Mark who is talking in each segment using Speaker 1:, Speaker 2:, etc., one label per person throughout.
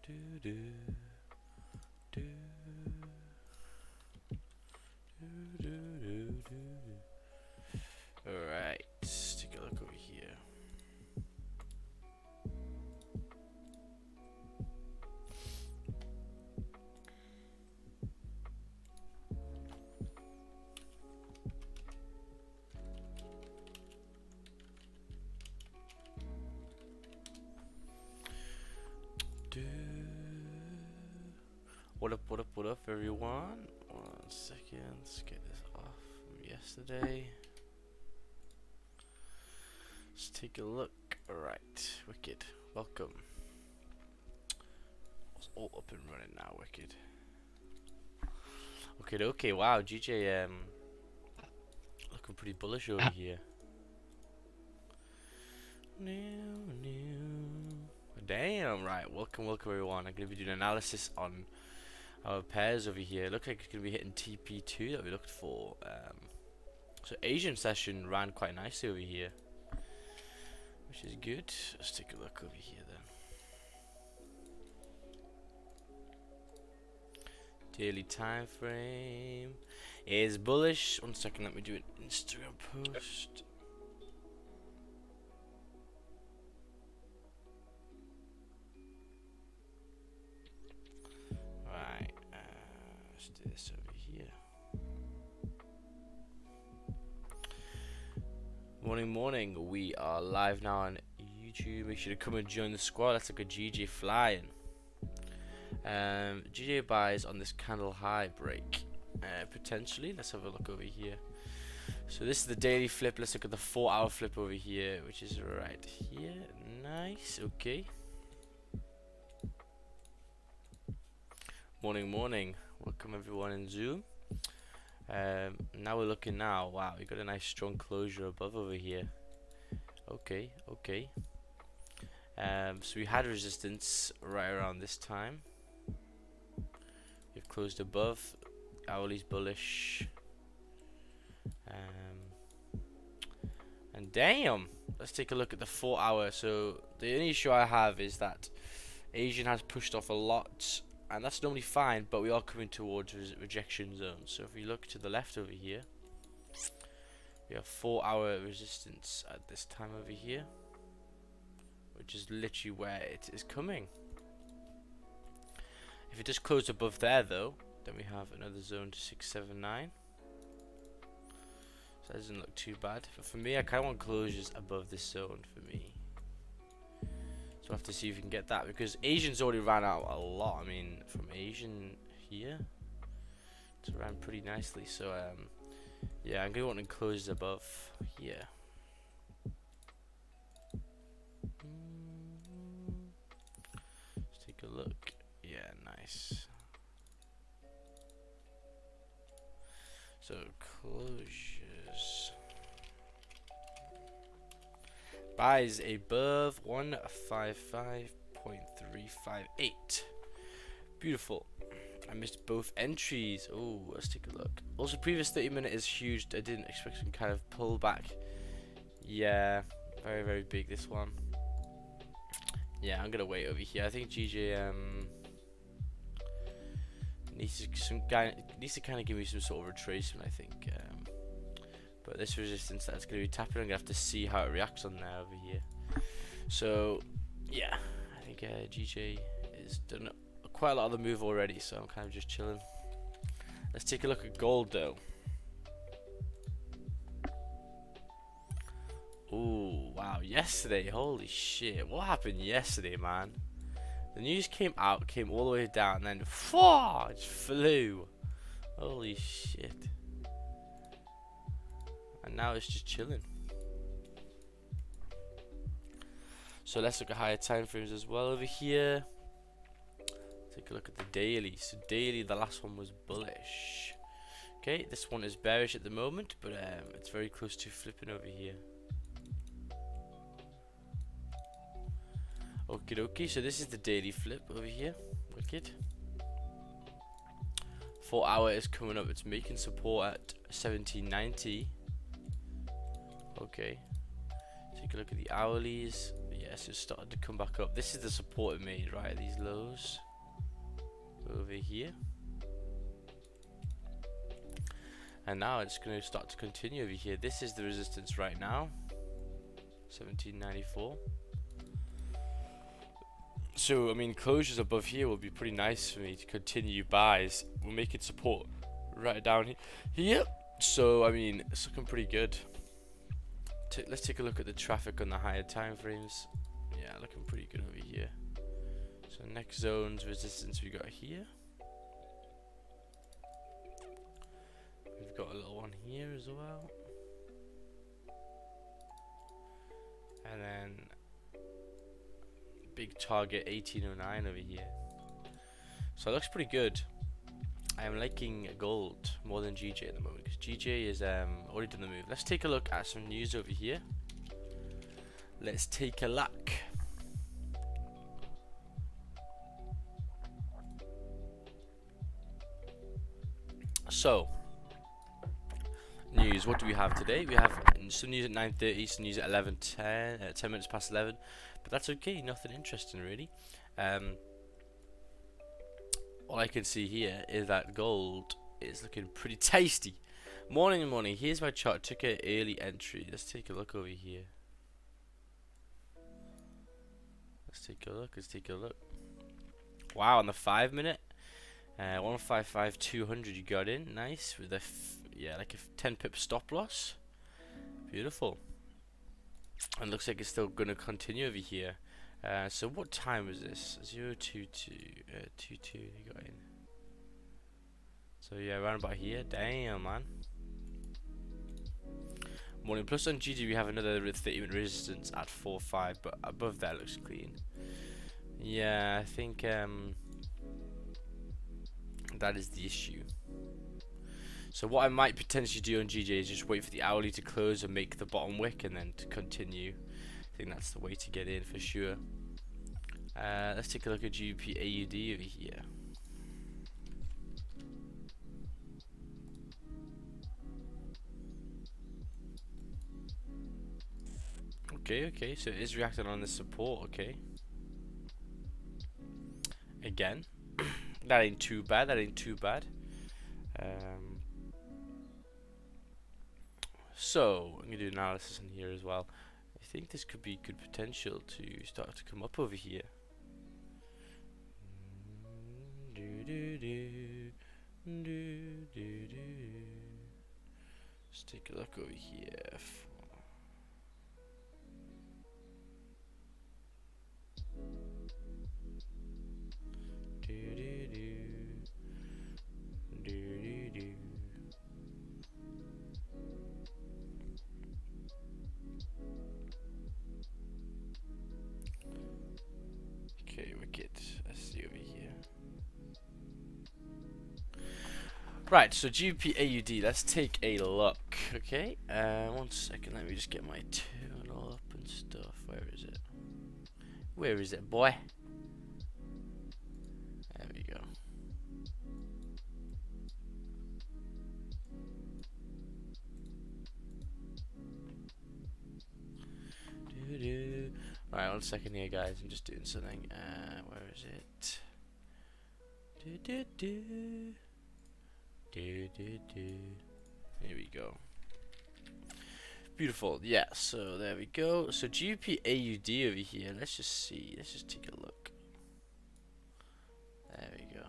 Speaker 1: Do, do, do, do, do, do, do. Alright, let's take a look over here. What up, everyone? 1 second, let's get this off from yesterday. Let's take a look. Alright, wicked. Welcome. It's all up and running now, wicked. Okay, wow, GJ, looking pretty bullish over here. Damn, right, welcome everyone. I'm going to be doing analysis on our pairs over here. Looks like it's going to be hitting TP2 that we looked for. So Asian session ran quite nicely over here, which is good. Let's take a look over here then. Daily time frame is bullish. 1 second, let me do an Instagram post. Right, let's do this over here. Morning. We are live now on YouTube. Make sure to come and join the squad. That's like a GJ flying. GJ buys on this candle high break. Potentially. Let's have a look over here. So this is the daily flip. Let's look at the 4-hour flip over here, which is right here. Nice. Okay. Morning. Welcome everyone in Zoom. Now we're looking now. Wow, we got a nice strong closure above over here. Okay. So we had resistance right around this time. We've closed above. Hourly's bullish. And damn, let's take a look at the 4-hour. So the only issue I have is that Asian has pushed off a lot. And that's normally fine, but we are coming towards rejection zone. So if we look to the left over here, we have 4-hour resistance at this time over here, which is literally where it is coming. If it just closed above there though, then we have another zone to 679. So that doesn't look too bad. But for me, I kind of want closures above this zone for me. So we'll have to see if we can get that, because Asian's already ran out a lot. I mean, from Asian here, it's ran pretty nicely. So yeah, I'm gonna want to close above here. Let's take a look. Yeah, nice. So closures. Buys above 155.358. Beautiful. I missed both entries. Oh, let's take a look. Also, previous 30-minute is huge. I didn't expect some kind of pullback. Yeah, very big this one. Yeah, I'm gonna wait over here. I think GJ needs to kind of give me some sort of retracement, I think. But this resistance that's going to be tapping, I'm going to have to see how it reacts on there over here. So, yeah, I think GJ has done quite a lot of the move already, so I'm kind of just chilling. Let's take a look at gold, though. Ooh, wow, yesterday, holy shit. What happened yesterday, man? The news came out, came all the way down, and then, it just flew. Holy shit. And now it's just chilling. So let's look at higher time frames as well over here. Take a look at the daily. So daily, the last one was bullish. Okay, this one is bearish at the moment, but it's very close to flipping over here. Okay, so this is the daily flip over here. Wicked. 4-hour is coming up. It's making support at 1790. Okay, take a look at the hourlies. Yeah, so it started to come back up. This is the support it made, right? These lows over here. And now it's going to start to continue over here. This is the resistance right now. 1794. So, I mean, closures above here will be pretty nice for me to continue buys. We'll make it support right down here. So, I mean, it's looking pretty good. Let's take a look at the traffic on the higher time frames. Yeah, looking pretty good over here. So, next zone's resistance we got here. We've got a little one here as well. And then big target 1809 over here. So it looks pretty good. I am liking gold more than GJ at the moment because GJ is already done the move. Let's take a look at some news over here. Let's take a look. So news, what do we have today? We have some news at 9:30, some news at 11:10, 10 minutes past 11, but that's okay, nothing interesting really. All I can see here is that gold is looking pretty tasty. Morning and morning, here's my chart, took an early entry. Let's take a look over here. Let's take a look. Wow, on the 5 minute, 155.200 you got in, nice, with a yeah, like a 10 pip stop loss. Beautiful. And looks like it's still going to continue over here. So what time was this? 022 22 you got in. So yeah, around about here. Damn, man. Morning. Plus on GG we have another 30-minute resistance at 4.5, but above that looks clean. Yeah, I think that is the issue. So what I might potentially do on GJ is just wait for the hourly to close and make the bottom wick and then to continue. I think that's the way to get in for sure. Let's take a look at GBP AUD over here. Okay, so it is reacting on the support, okay. Again, that ain't too bad, So, I'm going to do analysis in here as well. I think this could be good potential to start to come up over here. Let's take a look over here. Okay, wicked. Let's see over here. Right, so GBP AUD, let's take a look. Okay, 1 second, let me just get my terminal up and stuff. Where is it? Where is it, boy? There we go. Alright, 1 second here, guys. I'm just doing something. Where is it? Here we go. Beautiful. Yeah, so there we go. So GBP AUD over here. Let's just see. Let's just take a look. There we go.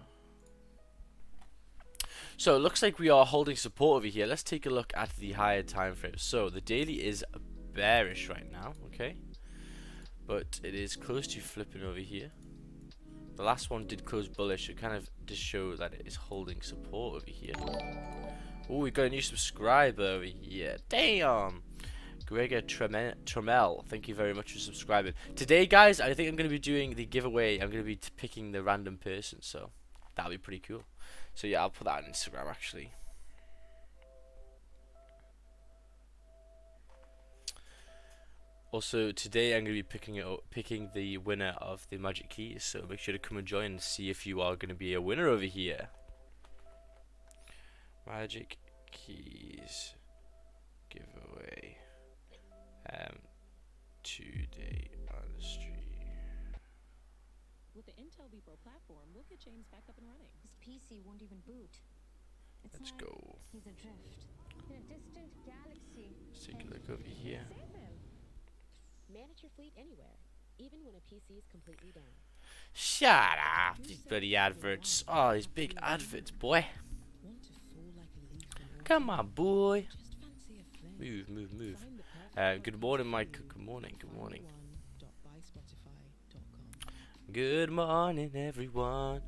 Speaker 1: So it looks like we are holding support over here. Let's take a look at the higher time frame. So the daily is bearish right now, okay? But it is close to flipping over here. The last one did close bullish. It kind of does show that it is holding support over here. Oh, we got a new subscriber over here. Damn! Gregor Tremel, thank you very much for subscribing. Today, guys, I think I'm going to be doing the giveaway. I'm going to be picking the random person, so that'll be pretty cool. So yeah, I'll put that on Instagram, actually. Also, today I'm going to be picking the winner of the Magic Keys, so make sure to come and join and see if you are going to be a winner over here. Magic Keys giveaway today on the stream.
Speaker 2: Pro platform will get James back up and running.
Speaker 3: His PC won't even boot.
Speaker 1: Let's go.
Speaker 3: He's adrift in a distant galaxy.
Speaker 1: Let's take a look over here.
Speaker 2: Save him.
Speaker 4: Manage your fleet anywhere, even when a PC is completely down.
Speaker 1: Shut up! These bloody adverts. Oh, these big adverts, boy.
Speaker 2: Want to fall like a leaf in autumn?
Speaker 1: Come on, boy.
Speaker 2: Just fancy a flame.
Speaker 1: Move, move, move.
Speaker 2: Find the perfect
Speaker 1: Good morning, Mike. Good morning. Good morning.
Speaker 2: 1.byspotify.com.
Speaker 1: Good morning, everyone.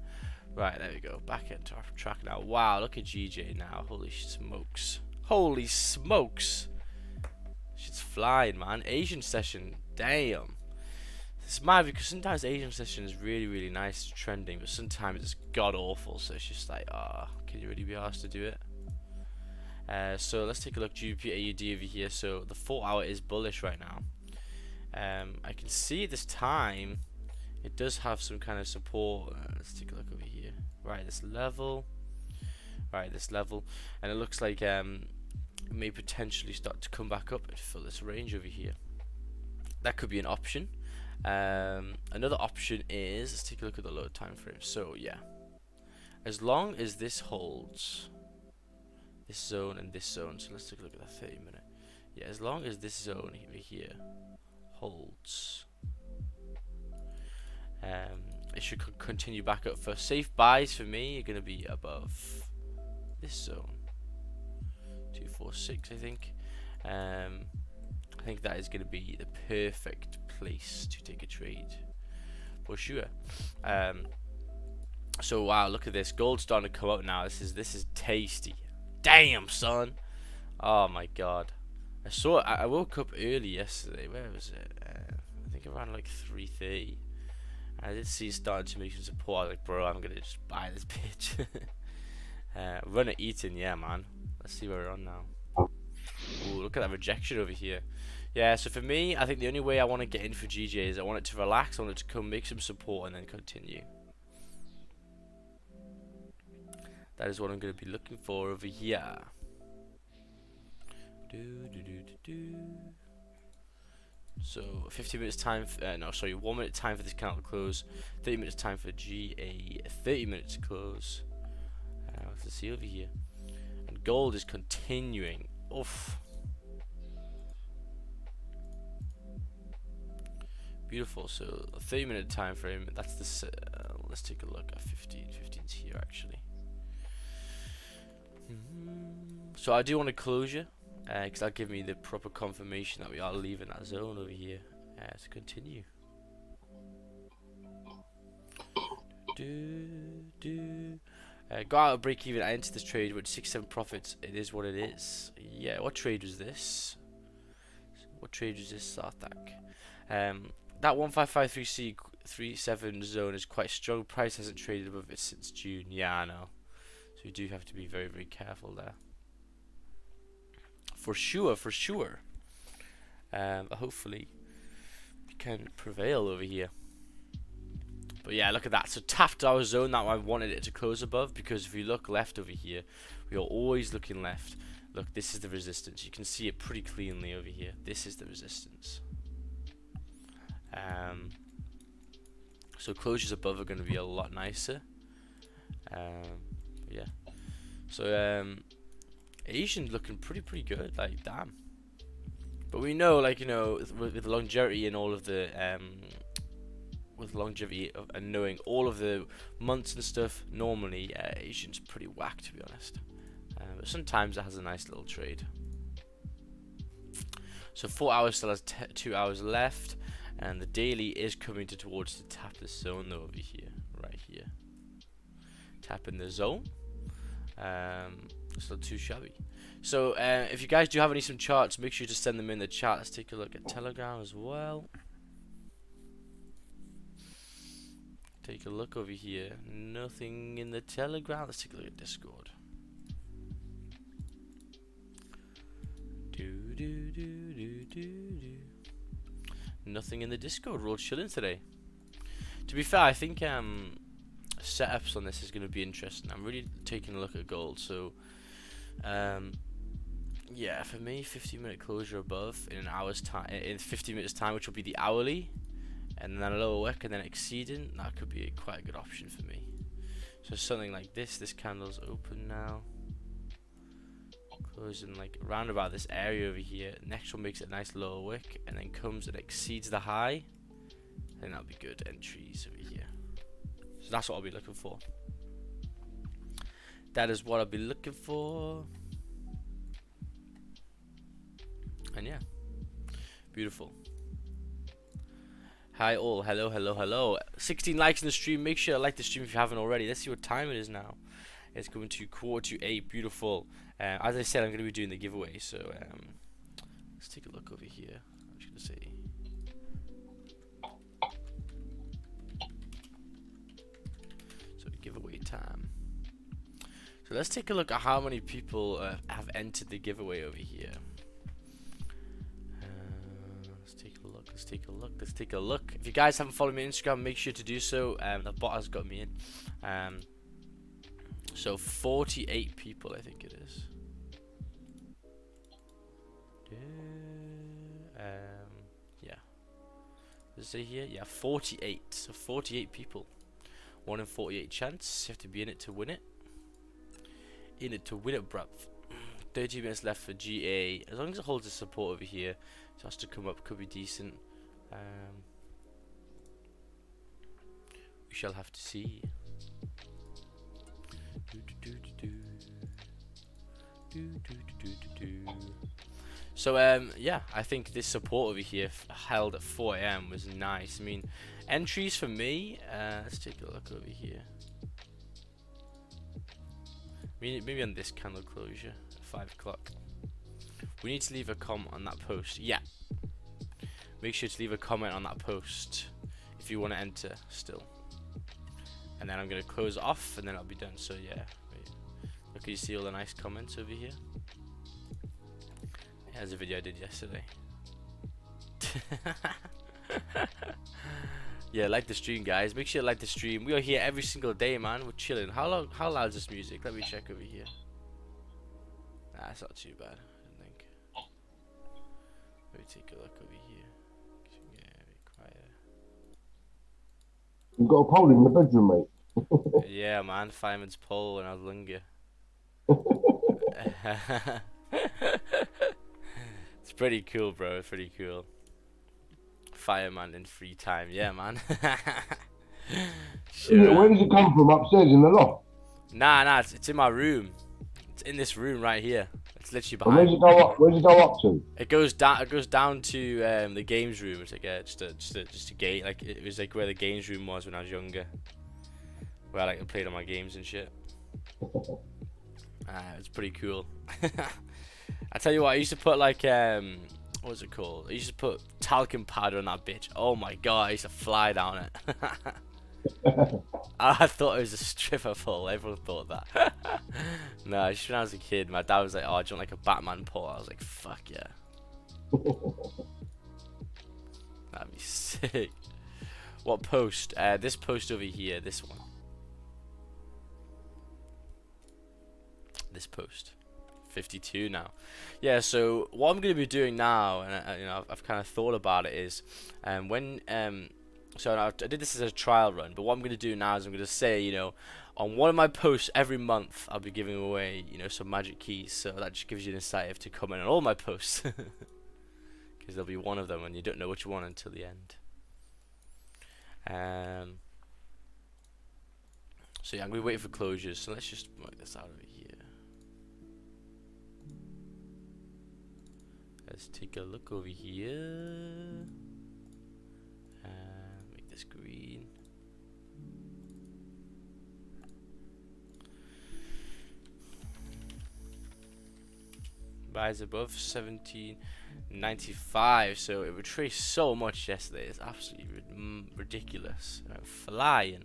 Speaker 1: Right, there we go. Back into our track now. Wow, look at GJ now. Holy smokes. Holy smokes. Shit's flying, man. Asian session. Damn. It's mad because sometimes Asian session is really, really nice, trending, but sometimes it's god awful. So it's just like, can you really be asked to do it? So let's take a look. GBP AUD over here. So the 4 hour is bullish right now. I can see this time it does have some kind of support. Let's take a look over here. Right, this level. Right, this level, and it looks like it may potentially start to come back up and fill this range over here. That could be an option. Another option is, let's take a look at the low time frame. So yeah, as long as this holds this zone and this zone, so let's take a look at that 30 minute. Yeah, as long as this zone over here holds, it should continue back up. For safe buys for me are going to be above this zone, 246, I think. I think that is going to be the perfect place to take a trade for sure. So wow, look at this. Gold's starting to come up now. This is tasty. Damn, son. Oh my god. I woke up early yesterday. Where was it? I think around like 3:30. I did see it starting to make some support. I was like, bro, I'm gonna just buy this bitch. Run at Eaton, yeah, man. Let's see where we're on now. Ooh, look at that rejection over here. Yeah, so for me, I think the only way I want to get in for GJ is I want it to relax, I want it to come make some support and then continue. That is what I'm going to be looking for over here. So 50 minutes time, 1 minute time for this candle to close, 30 minutes time for GA, 30 minutes to close. Let's see over here. And gold is continuing. Oof. Beautiful. So a 30-minute time frame. That's this. Let's take a look at 15's here actually. So I do want a closure because that'll give me the proper confirmation that we are leaving that zone over here to continue. Got out of break even. I entered this trade with 6-7 profits. It is what it is. Yeah. What trade was this? What trade was this, Sarthak? That 1553C37 zone is quite strong. Price hasn't traded above it since June. Yeah, I know. So you do have to be very, very careful there. For sure, for sure. But hopefully we can prevail over here. But yeah, look at that. So tapped our zone that I wanted it to close above, because if you look left over here, we are always looking left. Look, this is the resistance. You can see it pretty cleanly over here. This is the resistance. So closures above are going to be a lot nicer. Yeah. So Asian's looking pretty good. Like, damn. But we know, like, you know, with longevity and all of the with longevity and knowing all of the months and stuff, normally Asian's pretty whack, to be honest. But sometimes it has a nice little trade. So 4 hours still has 2 hours left, and the daily is coming towards the tap the zone though over here, right here. Tapping the zone. It's not too shabby. So if you guys do have some charts, make sure to send them in the chat. Let's take a look at Telegram as well. Take a look over here. Nothing in the Telegram. Let's take a look at Discord. Nothing in the Discord. We're all chilling today. To be fair, I think setups on this is going to be interesting. I'm really taking a look at gold. So yeah, for me, 15-minute closure above in an hour's time, in 50 minutes time, which will be the hourly, and then a lower wick, and then exceeding. That could be quite a good option for me. So something like this. This candle's open now. Closing like around about this area over here. Next one makes a nice lower wick, and then comes and exceeds the high. I think that'll be good entries over here. So that's what I'll be looking for. That is what I'll be looking for. And yeah, beautiful. Hi all, hello, hello, hello. 16 likes in the stream. Make sure to like the stream if you haven't already. Let's see what time it is now. It's going to 7:45. Beautiful. As I said, I'm going to be doing the giveaway. So let's take a look over here. I'm just going to say. So giveaway time. So let's take a look at how many people have entered the giveaway over here. Let's take a look. Let's take a look. If you guys haven't followed me on Instagram, make sure to do so. The bot has got me in. So 48 people, I think it is. Yeah. Does it say here? Yeah, 48. So 48 people. 1 in 48 chance. You have to be in it to win it. In it to win it, bruv. 30 minutes left for GA. As long as it holds the support over here, it has to come up. Could be decent. We shall have to see. So yeah, I think this support over here held at 4 AM was nice. I mean, entries for me. Let's take a look over here. Maybe on this candle closure at 5 o'clock. We need to leave a comment on that post. Yeah. Make sure to leave a comment on that post if you want to enter still. And then I'm going to close it off and then I'll be done. So yeah. Look, you see all the nice comments over here. Here's a video I did yesterday. Yeah, like the stream, guys. Make sure to like the stream. We are here every single day, man. We're chilling. How loud is this music? Let me check over here. Nah, it's not too bad, I don't think. Let me take a look over here. Yeah, be quiet.
Speaker 5: You've got a pole in the bedroom, mate.
Speaker 1: Yeah, man. Fireman's pole when I was younger. It's pretty cool, bro. It's pretty cool. Fireman in free time, yeah, man. Sure.
Speaker 5: Where does it come from? Upstairs in the loft?
Speaker 1: Nah, it's in my room. It's in this room right here. It's literally
Speaker 5: And
Speaker 1: behind.
Speaker 5: where's it go up? Where's it go up to?
Speaker 1: It goes down. It goes down to the games room. It's like just a gate. Like it was like where the games room was when I was younger, where I like played on my games and shit. It's pretty cool. I tell you what, I used to put like what was it called? I used to put talcum powder on that bitch. Oh my god, I used to fly down it. I thought it was a stripper pole. Everyone thought that. No, just when I was a kid, my dad was like, "Oh, do you want like a Batman pole?" I was like, "Fuck yeah." That'd be sick. What post? This post over here. This one. This post. 52 now. Yeah, so what I'm going to be doing now, and you know, I've kind of thought about it, is so I did this as a trial run, but what I'm going to do now is I'm going to say, you know, on one of my posts every month I'll be giving away, you know, some magic keys. So that just gives you an incentive to comment on all my posts, because there'll be one of them and you don't know which one until the end. So yeah, I'm going to wait for closures. So let's just work this out over here. Let's take a look over here. Make this green. Buys above 1795, so it retraced so much yesterday. It's absolutely ridiculous. Flying.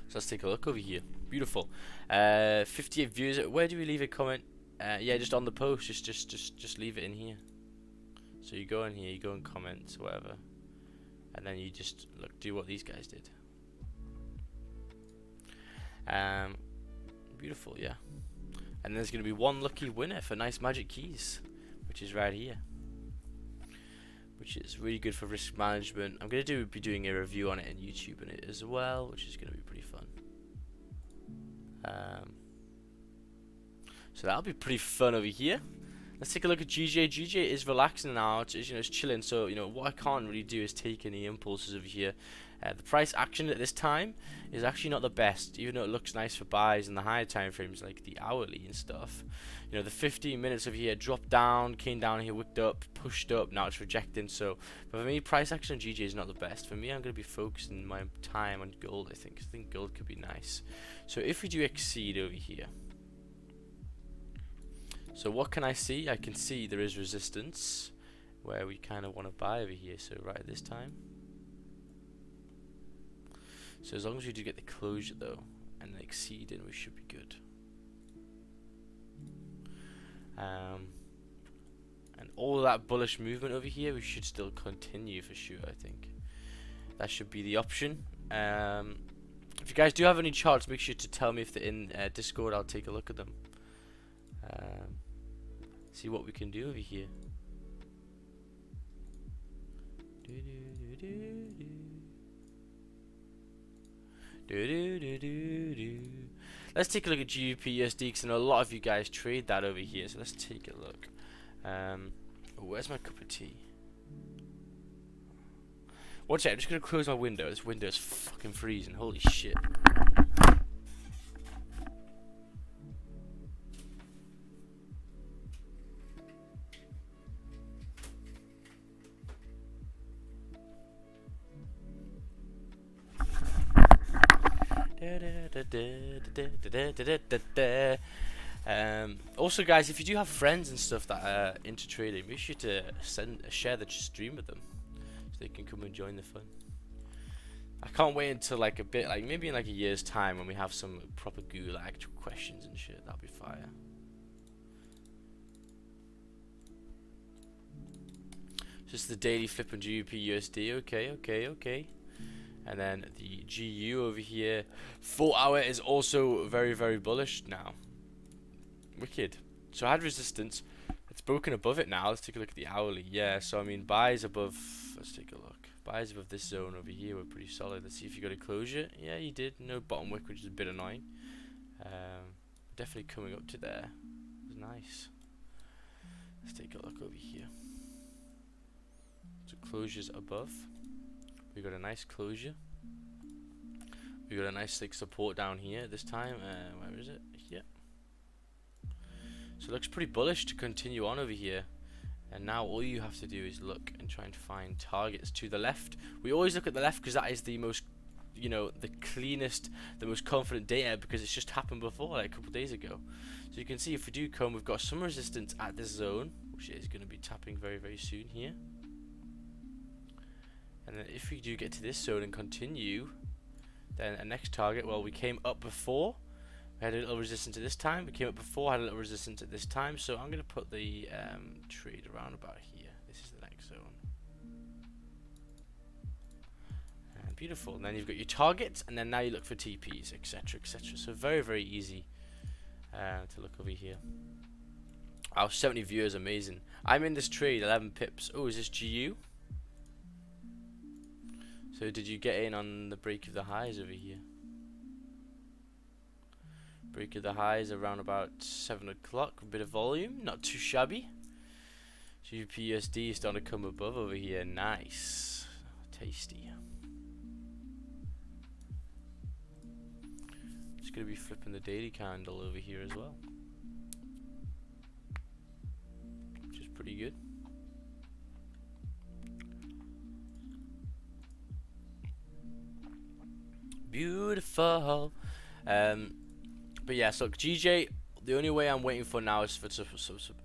Speaker 1: So let's take a look over here. Beautiful. 58 views. Where do we leave a comment? Yeah, just on the post. Just leave it in here. So you go in here, you go in comments, whatever, and then you just do what these guys did. Beautiful, yeah. And there's going to be one lucky winner for nice magic keys, which is right here. Which is really good for risk management. I'm going to be doing a review on it in YouTube and it as well, which is going to be pretty fun. So that'll be pretty fun over here. Let's take a look at GJ. GJ is relaxing now. It's, you know, it's chilling. So, you know, what I can't really do is take any impulses over here. The price action at this time is actually not the best, even though it looks nice for buys in the higher time frames, like the hourly and stuff. You know, the 15 minutes over here dropped down, came down here, wicked up, pushed up. Now it's rejecting. So, but for me, price action on GJ is not the best. For me, I'm going to be focusing my time on gold. I think gold could be nice. So if we do exceed over here. So what can I see? I can see there is resistance where we kind of want to buy over here. So right at this time. So as long as we do get the closure though and then exceed, then we should be good. And all of that bullish movement over here, we should still continue for sure. I think that should be the option. If you guys do have any charts, make sure to tell me if they're in Discord. I'll take a look at them. See what we can do over here. Let's take a look at GBP/USD because I know a lot of you guys trade that over here. So let's take a look. Where's my cup of tea? Watch out! I'm just gonna close my window. This window is fucking freezing. Holy shit! Also guys, if you do have friends and stuff that are into trading, make sure to share the stream with them so they can come and join the fun. I can't wait until like a bit, like maybe in like a year's time when we have some proper gulag questions and shit. That'll be fire. Just the daily flip on GBP/USD. Okay. And then the GU over here, 4 hour is also very, very bullish now. Wicked. So I had resistance. It's broken above it now. Let's take a look at the hourly. Yeah, so I mean buys above, let's take a look. Buys above this zone over here were pretty solid. Let's see if you got a closure. Yeah, you did. No bottom wick, which is a bit annoying. Definitely coming up to there. It was nice. Let's take a look over here. So closures above. We got a nice closure. We got a nice like support down here this time. Where is it? Here. So it looks pretty bullish to continue on over here. And now all you have to do is look and try and find targets to the left. We always look at the left because that is the most, you know, the cleanest, the most confident data because it's just happened before, like a couple of days ago. So you can see if we do come, we've got some resistance at this zone, which is going to be tapping very, very soon here. And then if we do get to this zone and continue, then a next target, well, we came up before. We had a little resistance at this time. We came up before, had a little resistance at this time. So I'm going to put the trade around about here. This is the next zone. And beautiful. And then you've got your targets, and then now you look for TPs, etc., etc. So very, very easy to look over here. Our 70 viewers, amazing. I'm in this trade, 11 pips. Oh, is this GU? So did you get in on the break of the highs over here? Break of the highs around about 7 o'clock. A bit of volume, not too shabby. GBP/USD is starting to come above over here. Nice, tasty. Just gonna be flipping the daily candle over here as well, which is pretty good. Beautiful. But yeah, so GJ, the only way I'm waiting for now is for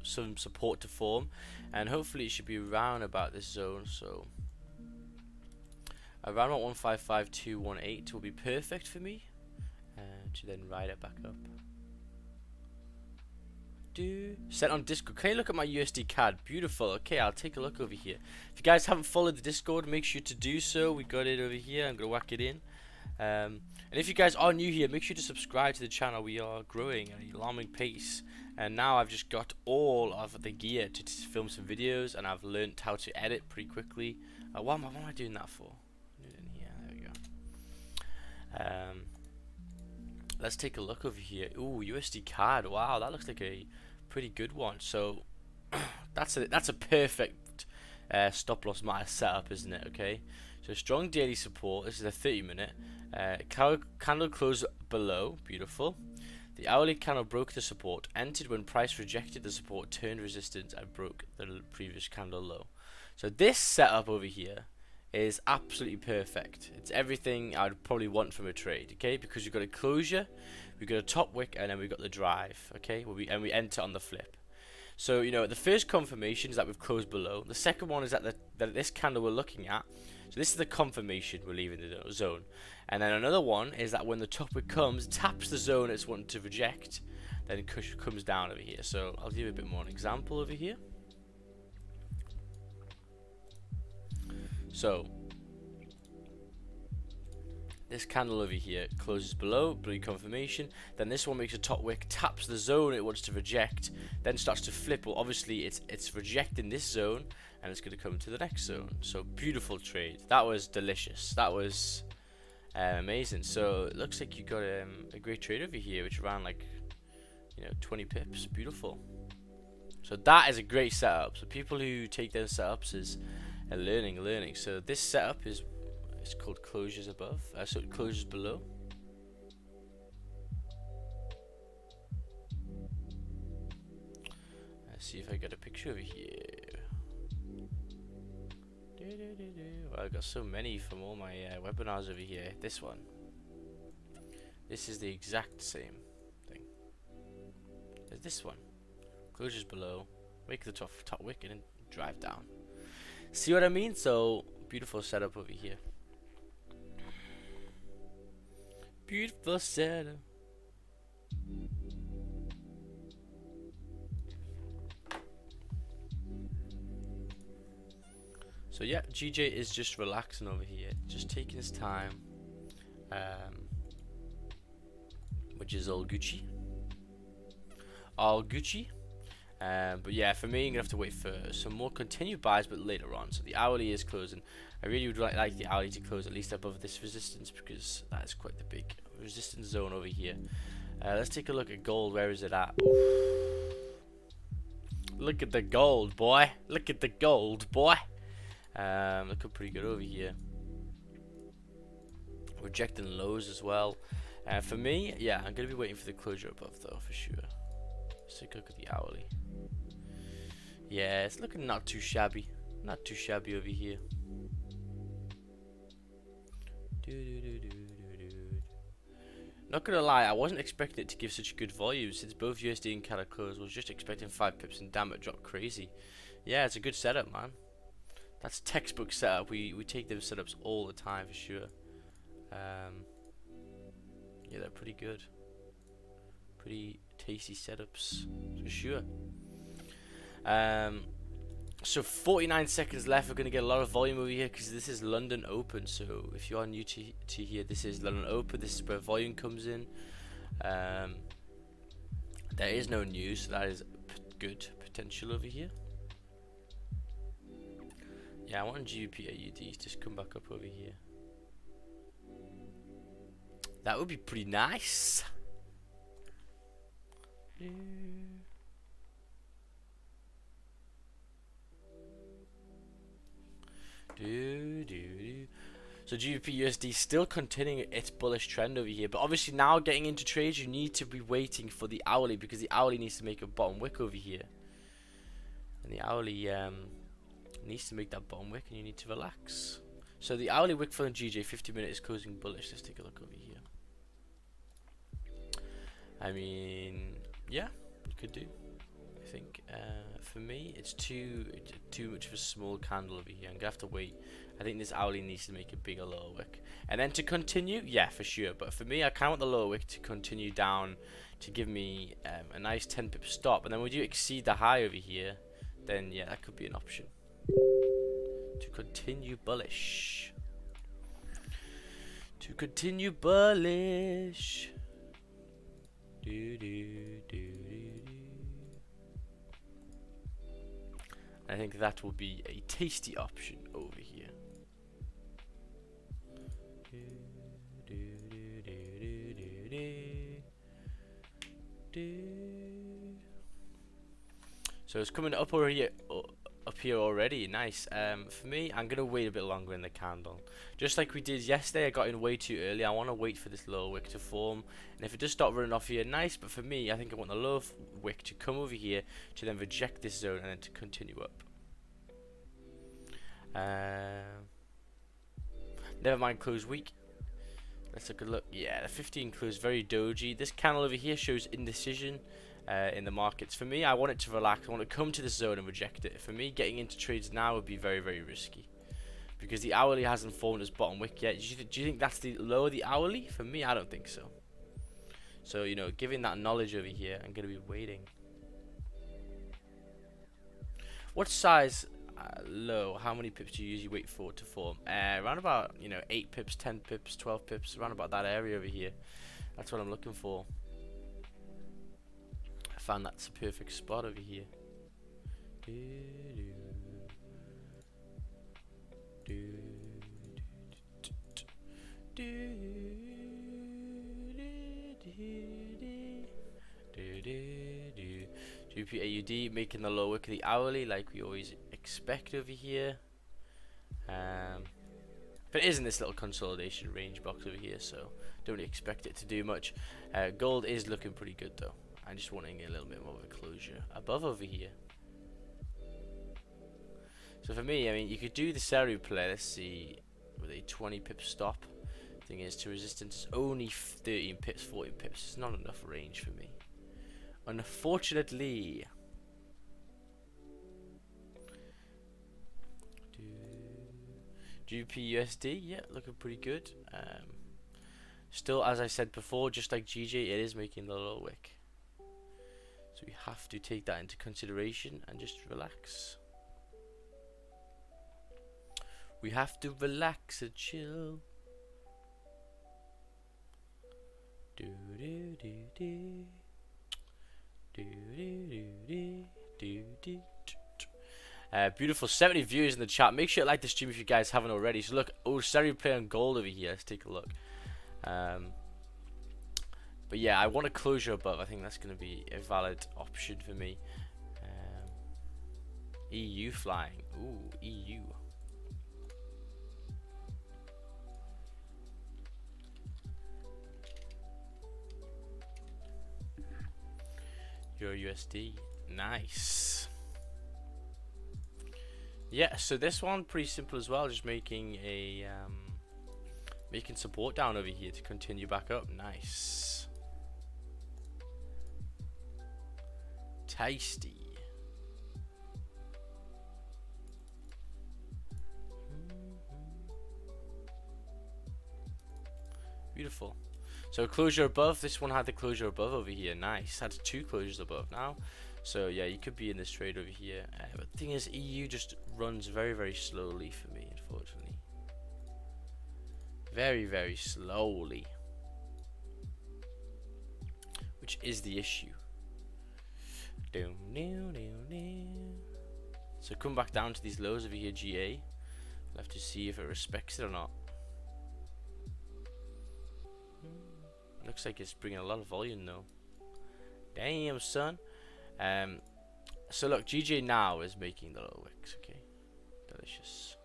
Speaker 1: some support to form, and hopefully it should be around about this zone. So around about 155.218 will be perfect for me to then ride it back up. Set on Discord. Can you look at my USD CAD? Beautiful. Okay, I'll take a look over here. If you guys haven't followed the Discord, make sure to do so. We got it over here. I'm gonna whack it in. And if you guys are new here, make sure to subscribe to the channel. We are growing at an alarming pace, and now I've just got all of the gear to film some videos, and I've learnt how to edit pretty quickly. What am I doing that for? Yeah, there we go. Let's take a look over here. Ooh, USD card. Wow, that looks like a pretty good one. So that's a perfect stop loss matter setup, isn't it? Okay. So strong daily support. This is a 30-minute. Candle closed below. Beautiful. The hourly candle broke the support, entered when price rejected the support, turned resistance, and broke the previous candle low. So this setup over here is absolutely perfect. It's everything I'd probably want from a trade, okay? Because we've got a closure, we've got a top wick, and then we've got the drive, okay? And we enter on the flip. So, you know, the first confirmation is that we've closed below. The second one is that this candle we're looking at, so this is the confirmation we're leaving the zone. And then another one is that when the top wick comes, taps the zone it's wanting to reject, then it comes down over here. So I'll give you a bit more an example over here. So this candle over here closes below, blue confirmation. Then this one makes a top wick, taps the zone it wants to reject, then starts to flip. Well, obviously it's rejecting this zone, and it's going to come to the next zone. So beautiful trade. That was delicious. That was amazing. So it looks like you got a great trade over here, which ran like 20 pips. Beautiful. So that is a great setup. So people who take those setups is learning. So this setup is called closures above. So closures below. Let's see if I get a picture over here. Well, I've got so many from all my webinars over here. This one. This is the exact same thing as this one. Closures below. Make the top wick and then drive down. See what I mean? So beautiful setup over here. Beautiful setup. So yeah, GJ is just relaxing over here, just taking his time, which is all Gucci. But yeah, for me, I'm gonna have to wait for some more continued buys, but later on. So the hourly is closing. I really would like the hourly to close at least above this resistance, because that is quite the big resistance zone over here. Let's take a look at gold. Where is it at? Oof. Look at the gold, boy. Look at the gold, boy. Looking pretty good over here. Rejecting lows as well. For me, yeah, I'm gonna be waiting for the closure above though, for sure. Let's take a look at the hourly. Yeah, it's looking not too shabby. Not too shabby over here. Not gonna lie, I wasn't expecting it to give such good volume since both USD and CAD closed. Was just expecting 5 pips, and damn, it dropped crazy. Yeah, it's a good setup, man. That's textbook setup. We take those setups all the time for sure. Yeah, they're pretty good. Pretty tasty setups for sure. So 49 seconds left. We're gonna get a lot of volume over here because this is London Open. So if you are new to here, this is London Open. This is where volume comes in. There is no news, so that is good potential over here. Yeah, I want GBP AUDs just come back up over here. That would be pretty nice. So GBP USD still continuing its bullish trend over here, but obviously now getting into trades you need to be waiting for the hourly, because the hourly needs to make a bottom wick over here, and the hourly needs to make that bottom wick, and you need to relax. So the hourly wick for the GJ 50-minute is closing bullish. Let's take a look over here. I mean, yeah, you could do. I think for me it's too much of a small candle over here. I'm gonna have to wait. I think this hourly needs to make a bigger lower wick, and then to continue, yeah, for sure. But for me, I kind of want the lower wick to continue down to give me a nice 10 pip stop, and then when you exceed the high over here, then yeah, that could be an option to continue bullish. to continue bullish. Do, do, do, do, do. I think that will be a tasty option over here. Do, do, do, do, do, do, do. So it's coming up already, up here already. Nice. For me, I'm gonna wait a bit longer in the candle, just like we did yesterday. I got in way too early. I want to wait for this lower wick to form, and if it does start running off here, nice. But for me, I think I want the lower wick to come over here to then reject this zone and then to continue up. Never mind close week. Let's take a look. Yeah, the 15 closed very doji. This candle over here shows indecision in the markets. For me, I want it to relax. I want to come to this zone and reject it. For me, getting into trades now would be very, very risky, because the hourly hasn't formed as bottom wick yet. Do you think that's the lower the hourly? For me, I don't think so. So, you know, given that knowledge over here, I'm going to be waiting. What size low? How many pips do you usually wait for it to form? Around about, you know, 8 pips, 10 pips, 12 pips, around about that area over here. That's what I'm looking for. I found that's a perfect spot over here. GPAUD making the low wick of the hourly like we always expect over here. But it is in this little consolidation range box over here, so don't really expect it to do much. Gold is looking pretty good though. I'm just wanting a little bit more of a closure above over here. So for me, I mean, you could do the Seru play. Let's see, with a 20 pip stop. Thing is, to resistance is only 13 pips, 14 pips. It's not enough range for me, unfortunately. GPUSD, yeah, looking pretty good. Still, as I said before, just like GJ, it is making the low wick. So we have to take that into consideration and just relax. We have to relax and chill. Do do do do. Do do do do do do. Beautiful, 70 viewers in the chat. Make sure you like the stream if you guys haven't already. So look, Seri play on gold over here. Let's take a look. But yeah, I want a closure above. I think that's going to be a valid option for me. EU flying. Ooh, EU. Euro USD. Nice. Yeah, so this one pretty simple as well, just making a making support down over here to continue back up. Nice. Tasty. Beautiful. So closure above, this one had the closure above over here. Nice. Had 2 closures above now. So yeah, you could be in this trade over here. But the thing is, EU just runs very, very slowly for me, unfortunately. Very, very slowly. Which is the issue. So come back down to these lows over here, GA. We'll have to see if it respects it or not. Looks like it's bringing a lot of volume though. Damn, son. So look, GJ now is making the low wicks. Okay, delicious.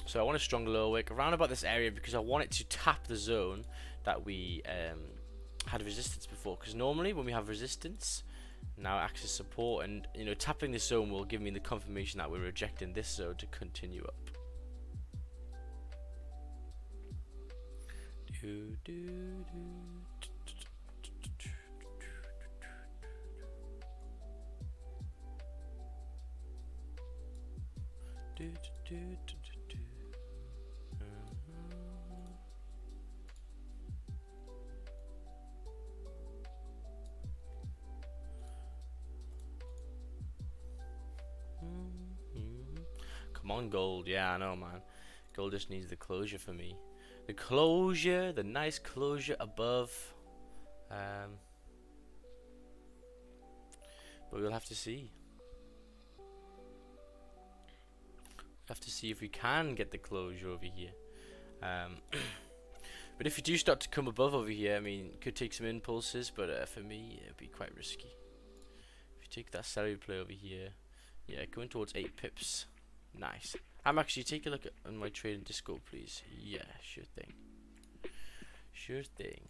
Speaker 1: So I want a strong low wick around about this area because I want it to tap the zone that we had resistance before. Because normally when we have resistance, now acts as support, and you know, tapping this zone will give me the confirmation that we're rejecting this zone to continue up. Come on, gold. Yeah, I know, man. Gold just needs the closure for me. The closure, the nice closure above. But we'll have to see. Have to see if we can get the closure over here. But if you do start to come above over here, I mean, it could take some impulses, but for me, it'd be quite risky. If you take that salary play over here, yeah, going towards 8 pips. Nice. I'm actually, take a look at on my trading Discord, please. Yeah, sure thing. Sure thing.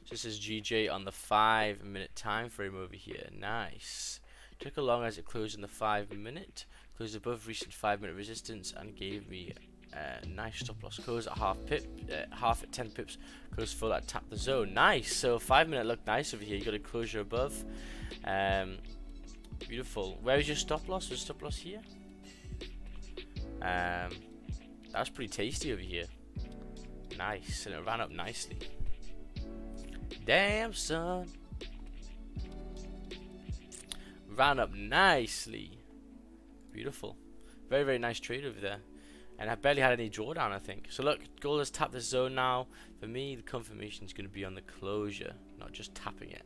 Speaker 1: So this is GJ on the 5-minute time frame over here. Nice. Took along as it closed in the 5-minute. Closed above recent 5-minute resistance and gave me a nice stop loss. Close at half at 10 pips. Close full at tap the zone. Nice. So 5-minute looked nice over here. You got a closure above. Beautiful. Where is your stop loss? Was stop loss here? That's pretty tasty over here. Nice, and it ran up nicely. Damn, son. Ran up nicely. Beautiful. Very, very nice trade over there. And I barely had any drawdown, I think. So look, gold has tapped the zone now. For me, the confirmation is going to be on the closure, not just tapping it.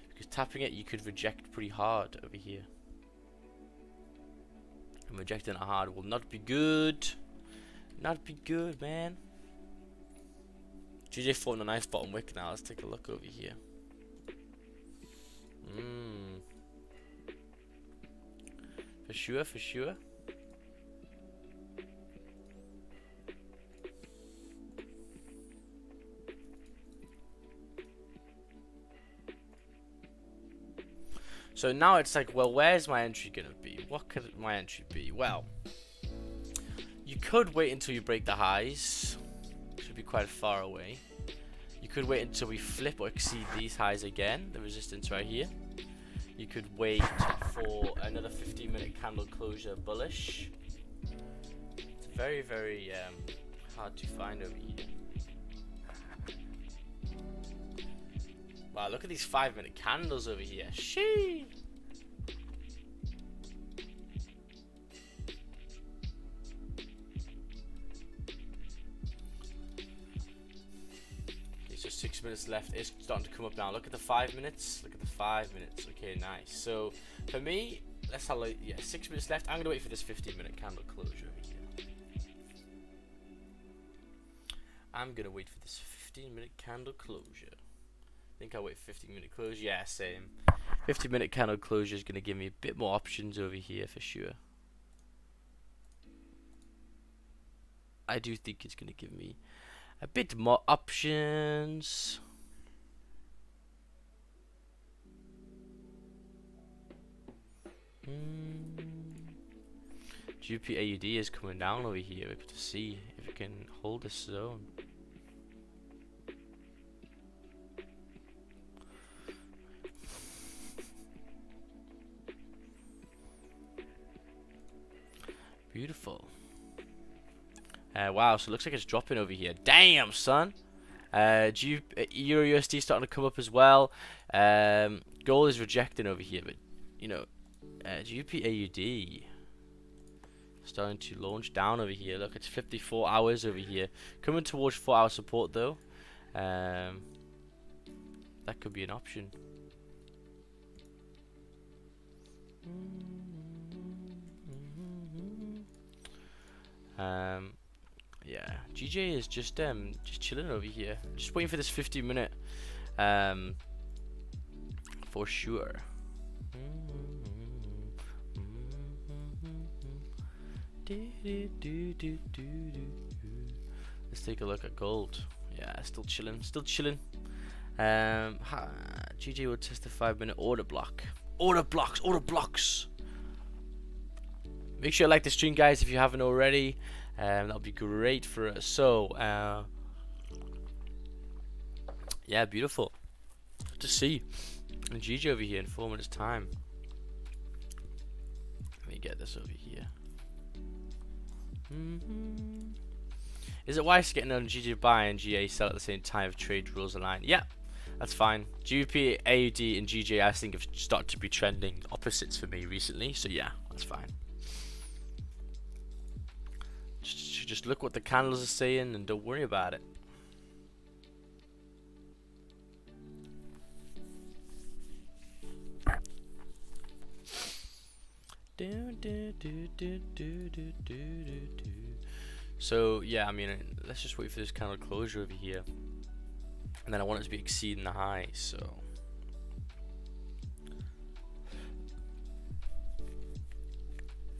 Speaker 1: Because tapping it, you could reject pretty hard over here. And rejecting it hard will not be good. Not be good, man. GJ fought on a nice bottom wick now. Let's take a look over here. For sure, for sure. So now it's like, well, where's my entry gonna be? What could my entry be? Well, you could wait until you break the highs. Should be quite far away. You could wait until we flip or exceed these highs again, the resistance right here. You could wait for another 15-minute candle closure bullish. It's very, very hard to find over here. Wow, look at these 5-minute candles over here. Sheesh. Okay, so 6 minutes left. It's starting to come up now. Look at the 5 minutes. Look at the 5 minutes. Okay, nice. So for me, let's have like 6 minutes left. I'm gonna wait for this 15-minute candle closure over here. I'm gonna wait for this 15-minute candle closure. I think I'll wait 15-minute closure. Yeah, same. 15-minute candle closure is going to give me a bit more options over here for sure. I do think it's going to give me a bit more options. GP AUD is coming down over here. We have to see if it can hold this zone. Beautiful. Wow, so it looks like it's dropping over here. Damn, son. Euro USD starting to come up as well. Gold is rejecting over here, but you know, GP AUD starting to launch down over here. Look, it's 54 hours over here, coming towards 4-hour support though. That could be an option. Yeah, GJ is just chilling over here, just waiting for this 15-minute, for sure. Let's take a look at gold. Yeah, still chilling, still chilling. GJ will test the 5-minute order block. Order blocks, order blocks. Make sure you like the stream, guys, if you haven't already. That'll be great for us. So, yeah, beautiful. Good to see. And GG over here in 4 minutes' time. Let me get this over here. Is it wise to get on GG buy and GA sell at the same time if trade rules align? Yeah, That's fine. GBP, AUD, and GJ I think have started to be trending opposites for me recently, so yeah, that's fine. Just look what the candles are saying and don't worry about it. So yeah, I mean, let's just wait for this candle closure over here, and then I want it to be exceeding the high. So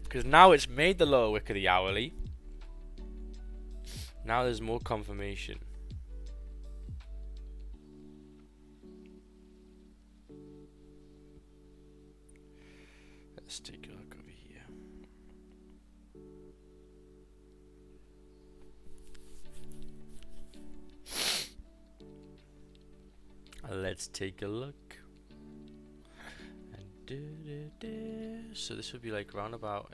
Speaker 1: because now it's made the lower wick of the hourly, now there's more confirmation. Let's take a look over here. Let's take a look. And so this would be like around about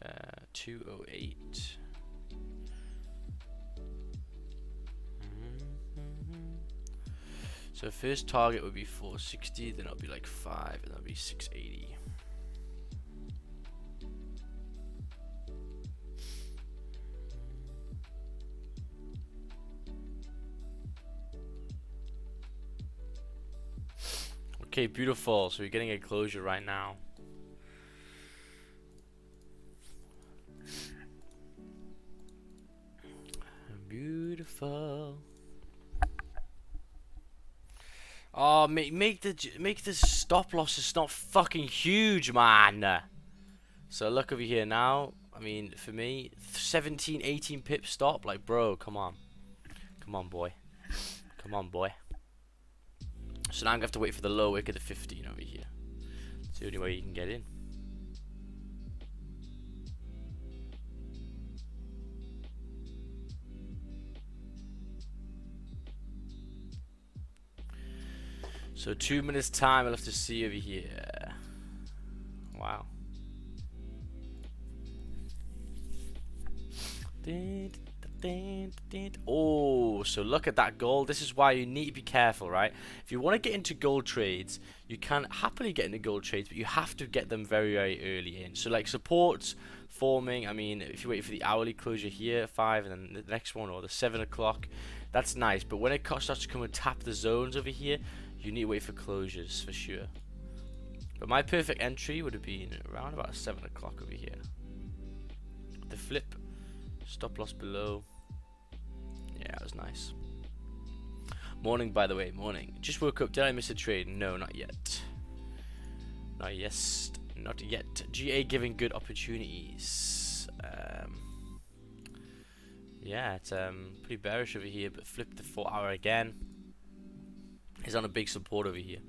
Speaker 1: 208. So first target would be 460, then it'll be like 5, and that'll be 680. Okay, beautiful. So we're getting a closure right now. Beautiful. Oh, make the stop losses not fucking huge, man. So look over here now. I mean, for me, 17, 18 pip stop. Like, bro, come on. Come on, boy. Come on, boy. So now I'm going to have to wait for the low wick of the 15 over here. It's the only way you can get in. So 2 minutes time I'll have to see over here. Wow. Oh, so look at that gold. This is why you need to be careful, right? If you want to get into gold trades, you can happily get into gold trades, but you have to get them very, very early in. So like supports forming, I mean, if you wait for the hourly closure here, 5, and then the next one, or the 7 o'clock, that's nice. But when it starts to come and tap the zones over here, you need to wait for closures for sure. But my perfect entry would have been around about 7 o'clock over here. The flip, stop loss below. Yeah, that was nice. Morning, by the way, morning. Just woke up. Did I miss a trade? No, not yet. Not yet. Not yet. GA giving good opportunities. Yeah, it's pretty bearish over here, but flipped the 4 hour again. He's on a big support over here.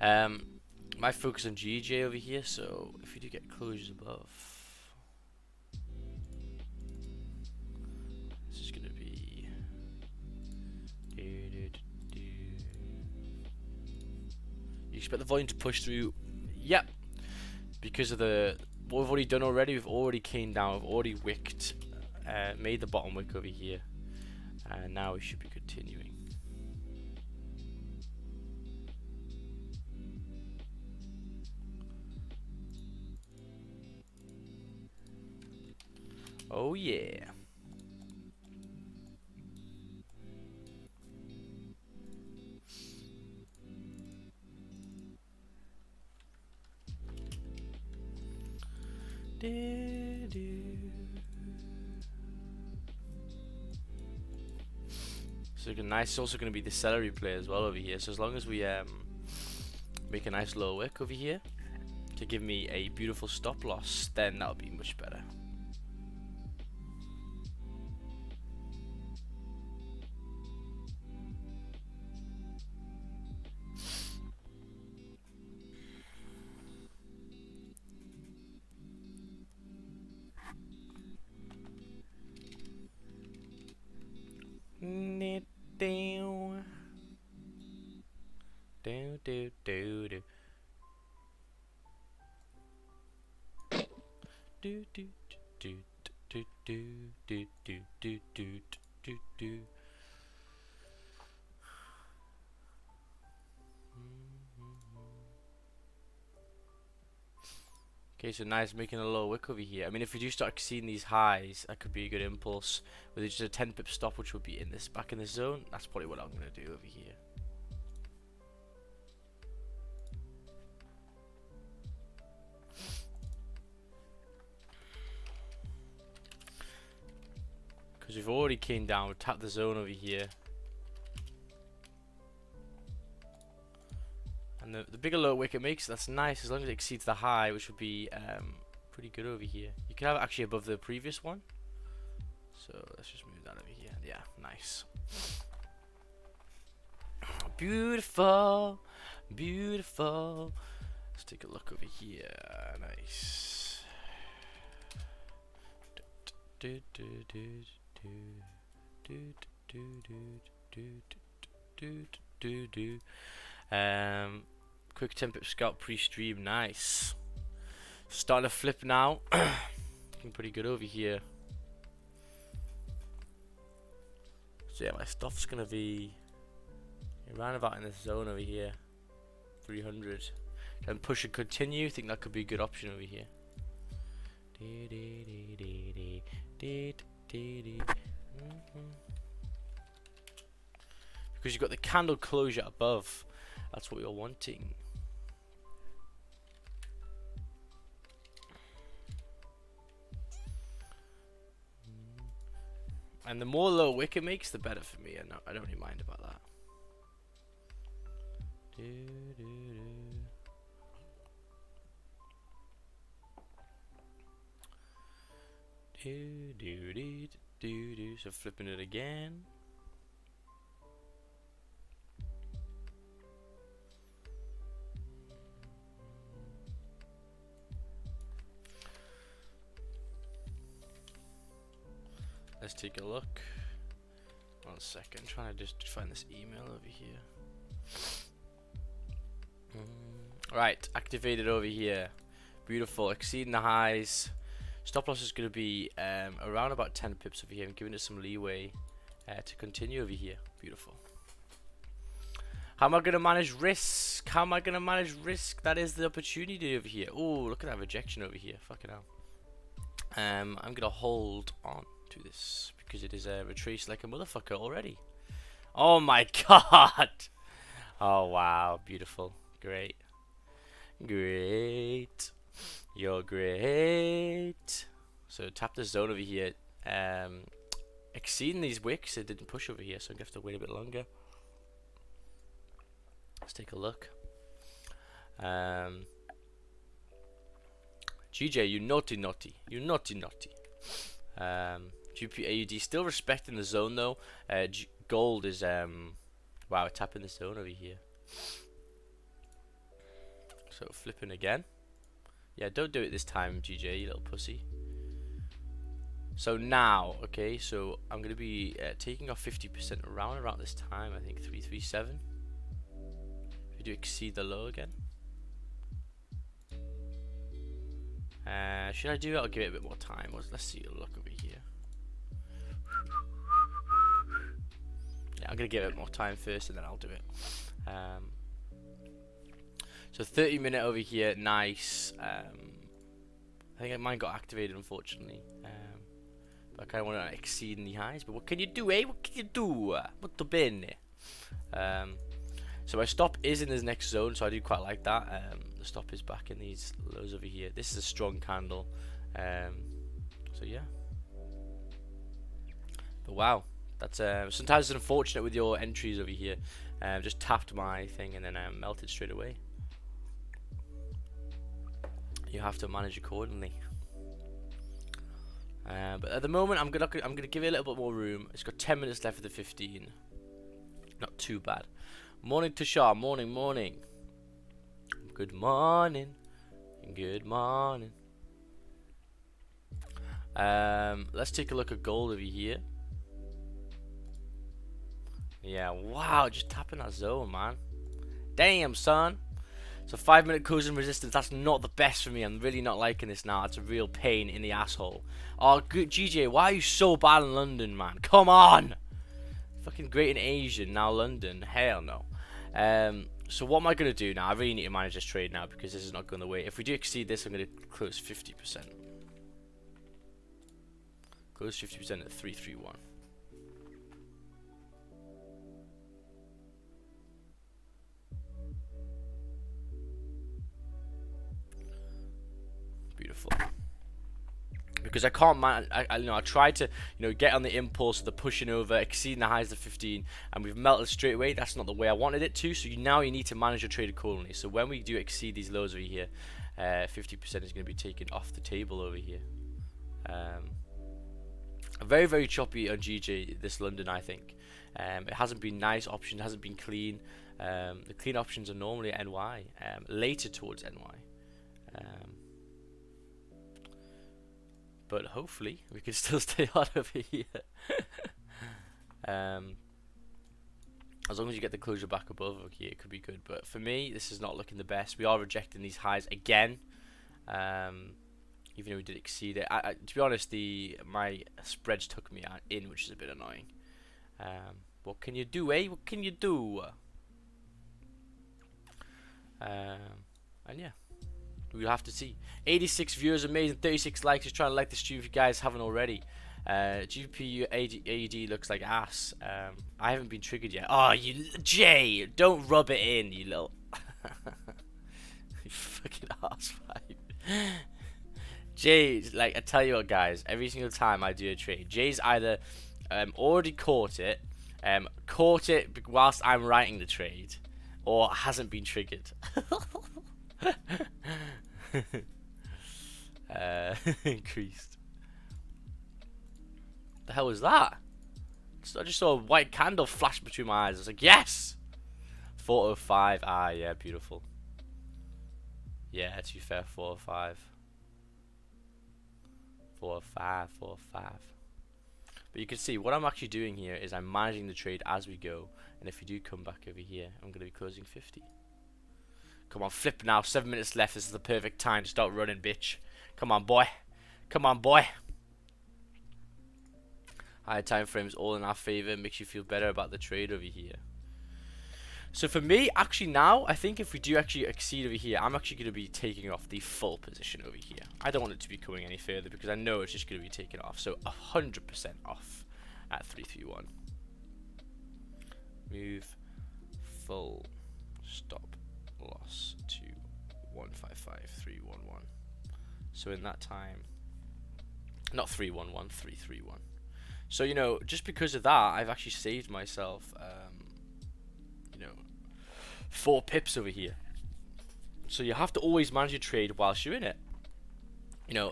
Speaker 1: My focus on GJ over here, so if we do get closures above, this is gonna be you expect the volume to push through. Yep, because of the what we've already done already. We've already came down, we've already wicked, made the bottom wick over here, and now we should be continuing. Oh yeah. So nice. It's also going to be the celery play as well over here. So as long as we make a nice low wick over here to give me a beautiful stop loss, then that'll be much better. Okay, so nice, making a low wick over here. I mean, if we do start exceeding these highs, that could be a good impulse. With just a 10 pip stop, which would be in this back in this zone. That's probably what I'm gonna do over here. Because we've already came down, we've tapped the zone over here. And the bigger low wick it makes, that's nice as long as it exceeds the high, which would be pretty good over here. You can have it actually above the previous one. So let's just move that over here. Yeah, nice. Beautiful, beautiful. Let's take a look over here. Nice. Quick 10 pip scout pre-stream, nice. Starting to flip now. Looking pretty good over here. So yeah, my stuff's gonna be around about in this zone over here. 300. Then push and continue. Think that could be a good option over here. Because you've got the candle closure above. That's what you're wanting. And the more low wick it makes, the better for me. I don't really mind about that. So flipping it again. Let's take a look. 1 second, trying to just find this email over here. Right, activated over here. Beautiful, exceeding the highs. Stop loss is going to be around about 10 pips over here. I'm giving it some leeway to continue over here. Beautiful. How am I going to manage risk? How am I going to manage risk? That is the opportunity over here. Oh, look at that rejection over here. Fucking hell. I'm going to hold on to this because it is retraced like a motherfucker already. Oh my god. Oh wow, beautiful. Great. Great. You're great. So tap the zone over here. Exceeding these wicks, it didn't push over here, so I'm gonna have to wait a bit longer. Let's take a look. GJ, you naughty naughty. You naughty naughty. GP AUD still respecting the zone though. Gold is wow, tapping the zone over here. So flipping again. Yeah, don't do it this time, GJ, you little pussy. So now, okay, so I'm gonna be taking off 50% around this time. I think 337. If you do exceed the low again. Should I do it? I'll give it a bit more time. Let's see a look over here. Yeah, I'm gonna give it more time first, and then I'll do it. So 30-minute over here, nice. I think mine got activated, unfortunately. But I kind of want to exceed the highs. But what can you do, eh? What can you do? Molto bene. So my stop is in this next zone, so I do quite like that. The stop is back in these lows over here. This is a strong candle. So yeah. But wow, that's sometimes it's unfortunate with your entries over here. Just tapped my thing and then melted straight away. You have to manage accordingly. But at the moment, I'm gonna give it a little bit more room. It's got 10 minutes left of the 15. Not too bad. Morning, Tushar. Morning, morning. Good morning. Good morning. Let's take a look at gold over here. Yeah, wow, just tapping that zone, man. Damn, son. So 5-minute closing resistance, that's not the best for me. I'm really not liking this now. It's a real pain in the asshole. Oh, good GJ, why are you so bad in London, man? Come on! Fucking great in Asia, now London. Hell no. So what am I going to do now? I really need to manage this trade now because this is not going the way. If we do exceed this, I'm going to close 50%. Close 50% at 331. Beautiful. Because I can't man, I tried to get on the impulse of the pushing over, exceeding the highs of 15, and we've melted straight away. That's not the way I wanted it to. So now you need to manage your trade accordingly. So when we do exceed these lows over here, 50% is going to be taken off the table over here. Very, very choppy on GJ this London, I think. It hasn't been nice. Option hasn't been clean. The clean options are normally NY, later towards NY. But hopefully we can still stay on over here. As long as you get the closure back above over here, it could be good. But for me, this is not looking the best. We are rejecting these highs again. Even though we did exceed it. To be honest, my spreads took me in, which is a bit annoying. What can you do, eh? What can you do? And yeah. We'll have to see. 86 viewers, amazing. 36 likes. Just trying to like the stream if you guys haven't already. GPU AUD looks like ass. I haven't been triggered yet. Oh, Jay, don't rub it in, you little. You fucking ass pipe. Jay, like I tell you what, guys. Every single time I do a trade, Jay's either already caught it whilst I'm writing the trade, or hasn't been triggered. Increased. The hell was that? I just saw a white candle flash between my eyes. I was like, yes! 405. Ah, yeah, beautiful. Yeah, to be fair, 405. 405, 405. But you can see what I'm actually doing here is I'm managing the trade as we go. And if you do come back over here, I'm going to be closing 50. Come on, flip now. 7 minutes left. This is the perfect time to start running, bitch. Come on, boy. Come on, boy. Higher time frames all in our favor. Makes you feel better about the trade over here. So for me, actually now, I think if we do actually exceed over here, I'm actually going to be taking off the full position over here. I don't want it to be going any further because I know it's just going to be taken off. So 100% off at 331. Move full stop loss to 155311. So in that time, not 311, 331. So just because of that, I've actually saved myself 4 pips over here. So you have to always manage your trade whilst you're in it.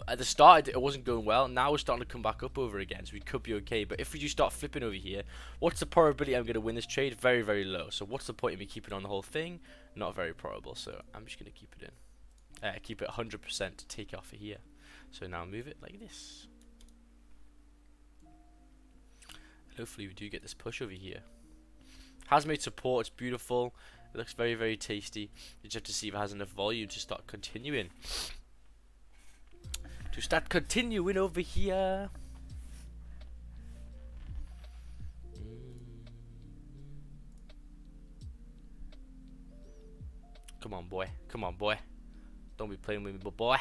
Speaker 1: At the start it wasn't going well. Now we're starting to come back up over again, so we could be okay. But if we do start flipping over here, what's the probability I'm going to win this trade? Very, very low. So what's the point of me keeping on the whole thing? Not very probable. So I'm just going to keep it in. Keep it 100% to take off of here. So now move it like this. Hopefully we do get this push over here. Has made support. It's beautiful. It looks very, very tasty. You just have to see if it has enough volume to start continuing. Over here. Come on, boy. Come on, boy. Don't be playing with me, but boy.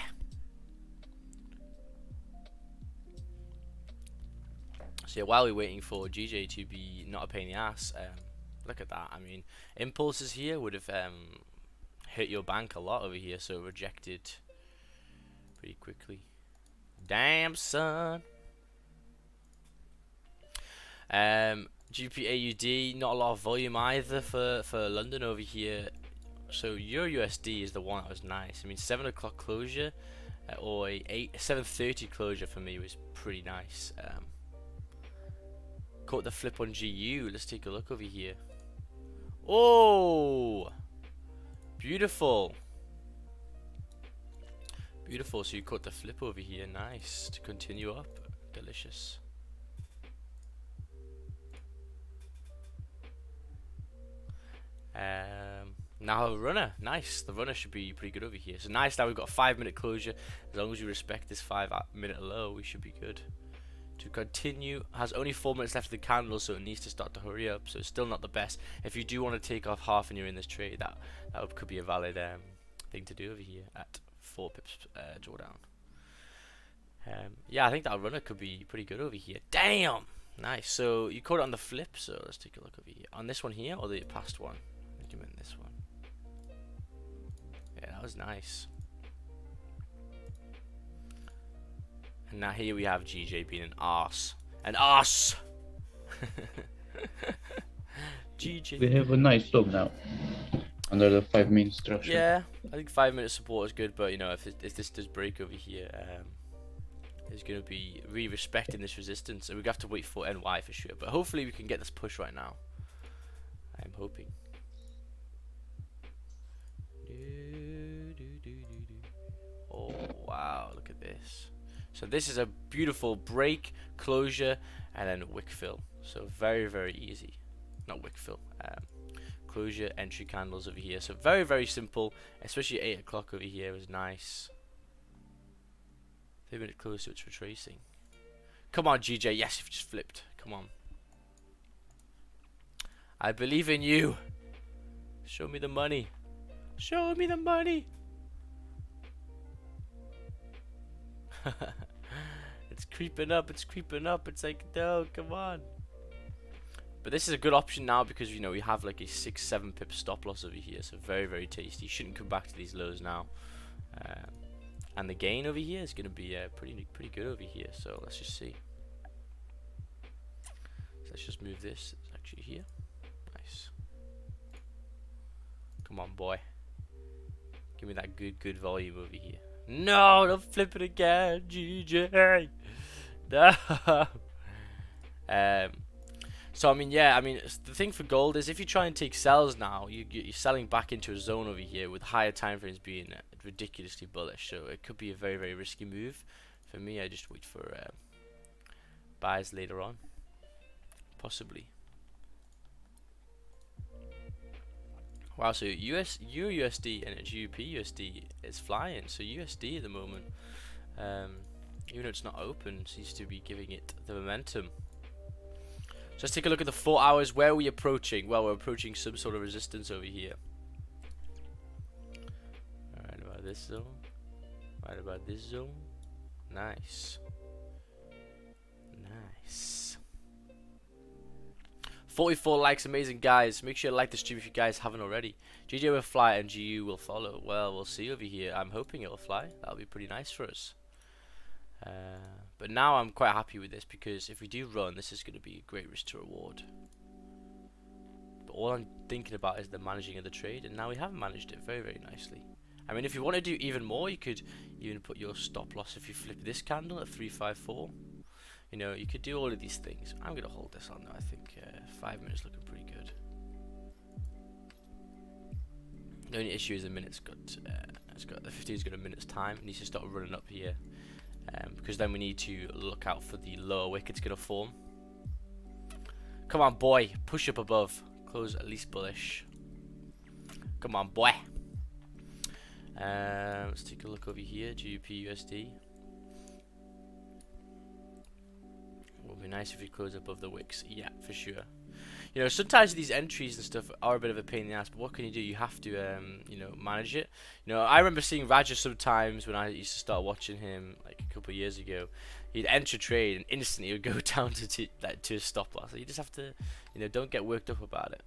Speaker 1: So yeah, while we're waiting for GJ to be not a pain in the ass, look at that. I mean, impulses here would have hurt your bank a lot over here, so rejected pretty quickly. Damn, son. GPAUD, not a lot of volume either for London over here. So Euro USD is the one that was nice. I mean, 7 o'clock closure or a 7:30 closure for me was pretty nice. Caught the flip on GU. Let's take a look over here. Oh, beautiful. Beautiful. So you caught the flip over here. Nice. To continue up. Delicious. Now a runner. Nice. The runner should be pretty good over here. So nice. Now we've got a 5-minute closure. As long as you respect this 5-minute low, we should be good. to continue. Has only 4 minutes left of the candle, so it needs to start to hurry up. So it's still not the best. If you do want to take off half and you're in this trade, that could be a valid thing to do over here at 4 pips drawdown. Yeah, I think that runner could be pretty good over here. Damn! Nice. So you caught it on the flip, so let's take a look over here. On this one here, or the past one? I think you meant this one. Yeah, that was nice. And now here we have GJ being an arse. An arse! GJ.
Speaker 6: We have a nice stop now. Under the 5-minute structure.
Speaker 1: Yeah, I think 5-minute support is good, but you know, if this does break over here, is going to be really respecting this resistance, and we have to wait for NY for sure. But hopefully we can get this push right now. I'm hoping. Oh wow, look at this. So this is a beautiful break, closure, and then wick fill. So very, very easy. Not wick fill. Closure, entry candles over here. So very, very simple. Especially 8 o'clock over here was nice. 3 minute close, so it's retracing. Come on, GJ. Yes, you've just flipped. Come on. I believe in you. Show me the money. Show me the money. It's creeping up. It's creeping up. It's like, no, come on. But this is a good option now because, you know, we have like a 6-7 pip stop loss over here. So very, very tasty. You shouldn't come back to these lows now. And the gain over here is going to be pretty good over here. So let's just see. So let's just move this. It's actually here. Nice. Come on, boy. Give me that good volume over here. No, don't flip it again, GJ. No. So I mean, yeah, I mean, the thing for gold is if you try and take sells now, you're selling back into a zone over here with higher time frames being ridiculously bullish. So it could be a very, very risky move. For me, I just wait for buys later on, possibly. Wow, so Euro USD and GBP USD is flying. So USD at the moment, even though it's not open, seems to be giving it the momentum. So let's take a look at the 4 hours. Where are we approaching? Well, we're approaching some sort of resistance over here. Right about this zone. Right about this zone. Nice. Nice. 44 likes, amazing guys. Make sure to like the stream if you guys haven't already. GJ will fly and GU will follow. Well, we'll see over here. I'm hoping it'll fly. That'll be pretty nice for us. But now I'm quite happy with this because if we do run, this is going to be a great risk to reward. But all I'm thinking about is the managing of the trade, and now we have managed it very, very nicely. I mean, if you want to do even more, you could even put your stop loss if you flip this candle at 354. You know, you could do all of these things. I'm going to hold this on though. I think 5 minutes looking pretty good. The only issue is the minute's got the 15's got a minute's time. It needs to start running up here. Because then we need to look out for the lower wick it's going to form. Come on, boy. Push up above. Close at least bullish. Come on, boy. Let's take a look over here. GBP USD. Would be nice if we close above the wicks. Yeah, for sure. You know, sometimes these entries and stuff are a bit of a pain in the ass, but what can you do? You have to, you know, manage it. You know, I remember seeing Raja sometimes when I used to start watching him, like a couple of years ago. He'd enter trade and instantly it would go down to a stop loss. So you just have to, you know, don't get worked up about it.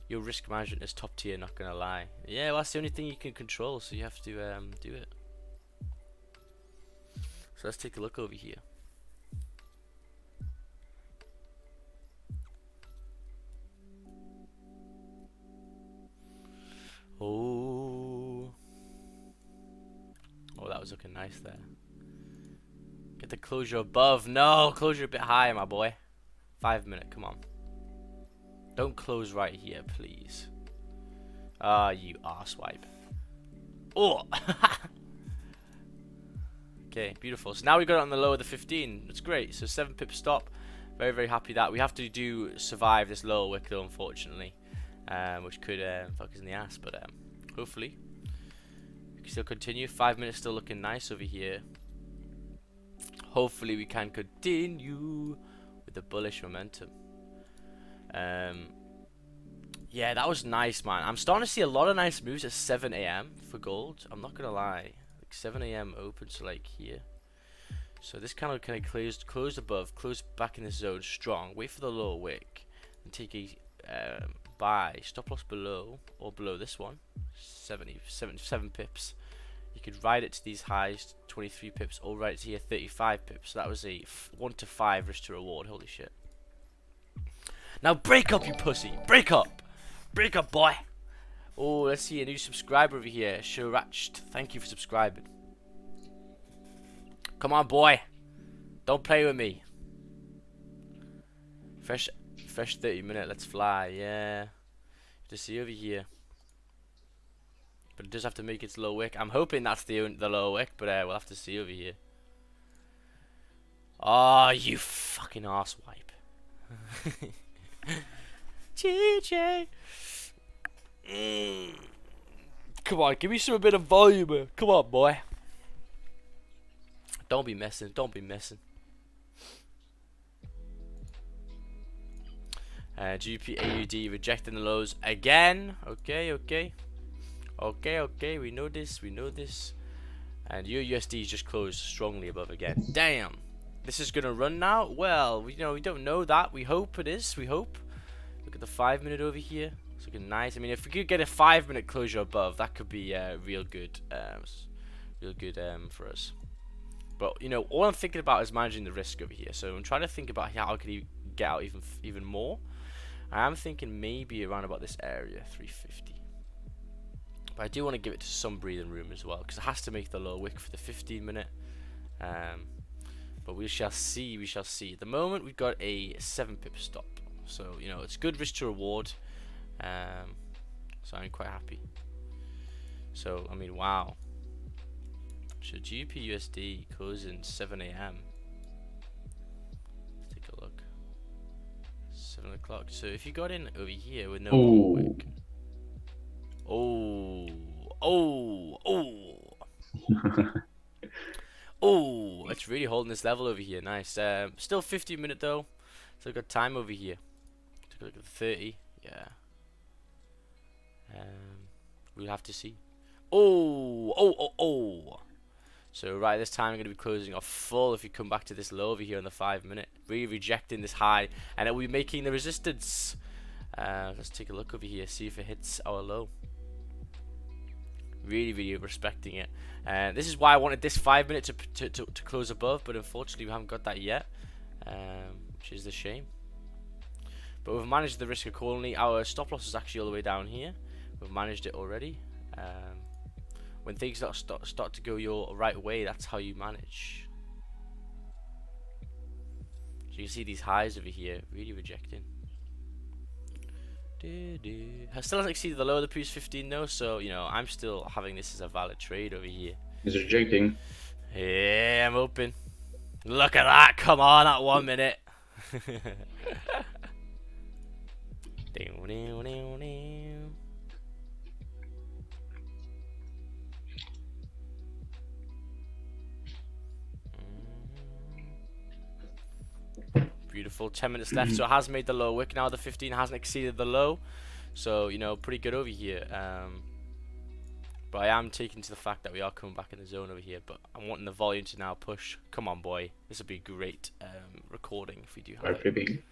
Speaker 1: Your risk management is top tier, not gonna lie. Yeah, well, that's the only thing you can control, so you have to do it. So let's take a look over here. Oh, that was looking nice there. Get the closure above. No, closure a bit higher, my boy. 5 minute, come on. Don't close right here, please. Ah, you arsewipe. Oh! Okay, beautiful. So now we got it on the low of the 15. That's great. So 7 pip stop. Very, very happy that. We have to survive this lower wick though, unfortunately. Which could fuck us in the ass, but hopefully we can still continue. 5 minutes still looking nice over here. hopefully we can continue with the bullish momentum. Yeah, that was nice, man. I'm starting to see a lot of nice moves at 7 a.m. for gold. I'm not gonna lie, like 7 a.m. open to like here. So this kind of closed above, closed back in the zone, strong. Wait for the lower wick and take a buy stop loss below or below this one, 77 pips. You could ride it to these highs, 23 pips, or ride it to here, 35 pips. So that was a 1 to 5 risk to reward. Holy shit! Now break up, you pussy! Break up! Break up, boy! Oh, let's see a new subscriber over here, Shirached. Thank you for subscribing. Come on, boy! Don't play with me. Fresh 30-minute. Let's fly. Yeah. To see over here. But it does have to make its low wick. I'm hoping that's the low wick, but we'll have to see over here. Oh, you fucking arsewipe. GJ. Come on, give me some bit of volume, man. Come on, boy. Don't be messing. Don't be messing. GP AUD rejecting the lows again. Okay. We know this. We know this. And your USD is just closed strongly above again. Damn. This is gonna run now. Well, we don't know that. We hope it is. We hope. Look at the 5-minute over here. It's looking nice. I mean, if we could get a 5-minute closure above, that could be real good. For us. But all I'm thinking about is managing the risk over here. So I'm trying to think about how I could get out even more. I am thinking maybe around about this area, 350. But I do want to give it to some breathing room as well, because it has to make the low wick for the 15-minute. But we shall see. We shall see. At the moment, we've got a 7-pip stop. So it's good risk to reward. So I'm quite happy. So I mean, wow. So GBP/USD closing 7 a.m. Let's take a look. 7 o'clock. So if you got in over here with no wick. Oh, it's really holding this level over here. Nice. Still 15-minute though. Still got time over here. Take a look at the 30. Yeah. We'll have to see. So right this time I'm going to be closing off full if you come back to this low over here on the 5-minute. Really rejecting this high, and it will be making the resistance. Let's take a look over here, see if it hits our low. Really respecting it. This is why I wanted this 5-minute to close above, but unfortunately we haven't got that yet, which is a shame. But we've managed the risk accordingly. Our stop loss is actually all the way down here. We've managed it already. When things start to go your right way, that's how you manage. So you can see these highs over here, really rejecting. I still haven't exceeded the low of the previous 15 though, so I'm still having this as a valid trade over here.
Speaker 6: It's rejecting.
Speaker 1: Yeah, I'm open. Look at that! Come on, at 1 minute. Beautiful. 10 minutes left, so it has made the low wick now. The 15 hasn't exceeded the low, so pretty good over here. But I am taking to the fact that we are coming back in the zone over here. But I'm wanting the volume to now push. Come on, boy. This would be great recording if we do have
Speaker 6: Pretty big.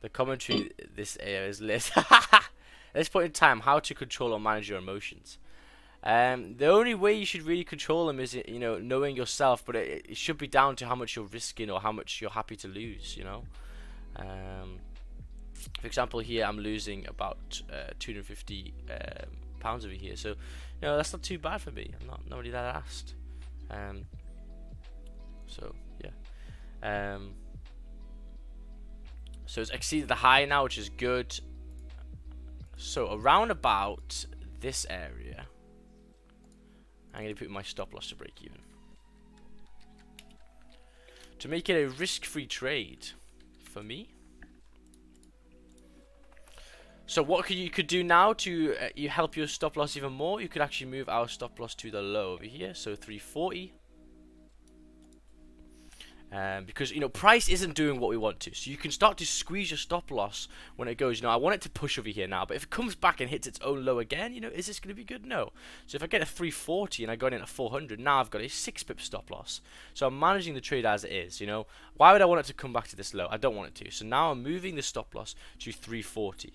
Speaker 1: the commentary this is lit. At this point in time, how to control or manage your emotions. The only way you should really control them is knowing yourself, but it should be down to how much you're risking or how much you're happy to lose. For example, here I'm losing about 250 pounds over here, so that's not too bad for me. I'm not really that asked. So yeah. So it's exceeded the high now, which is good. So around about this area, I'm going to put my stop loss to break even. To make it a risk-free trade for me. So what you could do now to you help your stop loss even more, you could actually move our stop loss to the low over here. So 340. Because price isn't doing what we want to, so you can start to squeeze your stop loss when it goes. I want it to push over here now, but if it comes back and hits its own low again, is this going to be good? No. So if I get a 340 and I got in at 400, now I've got a 6 pip stop loss. So I'm managing the trade as it is. Why would I want it to come back to this low? I don't want it to. So now I'm moving the stop loss to 340.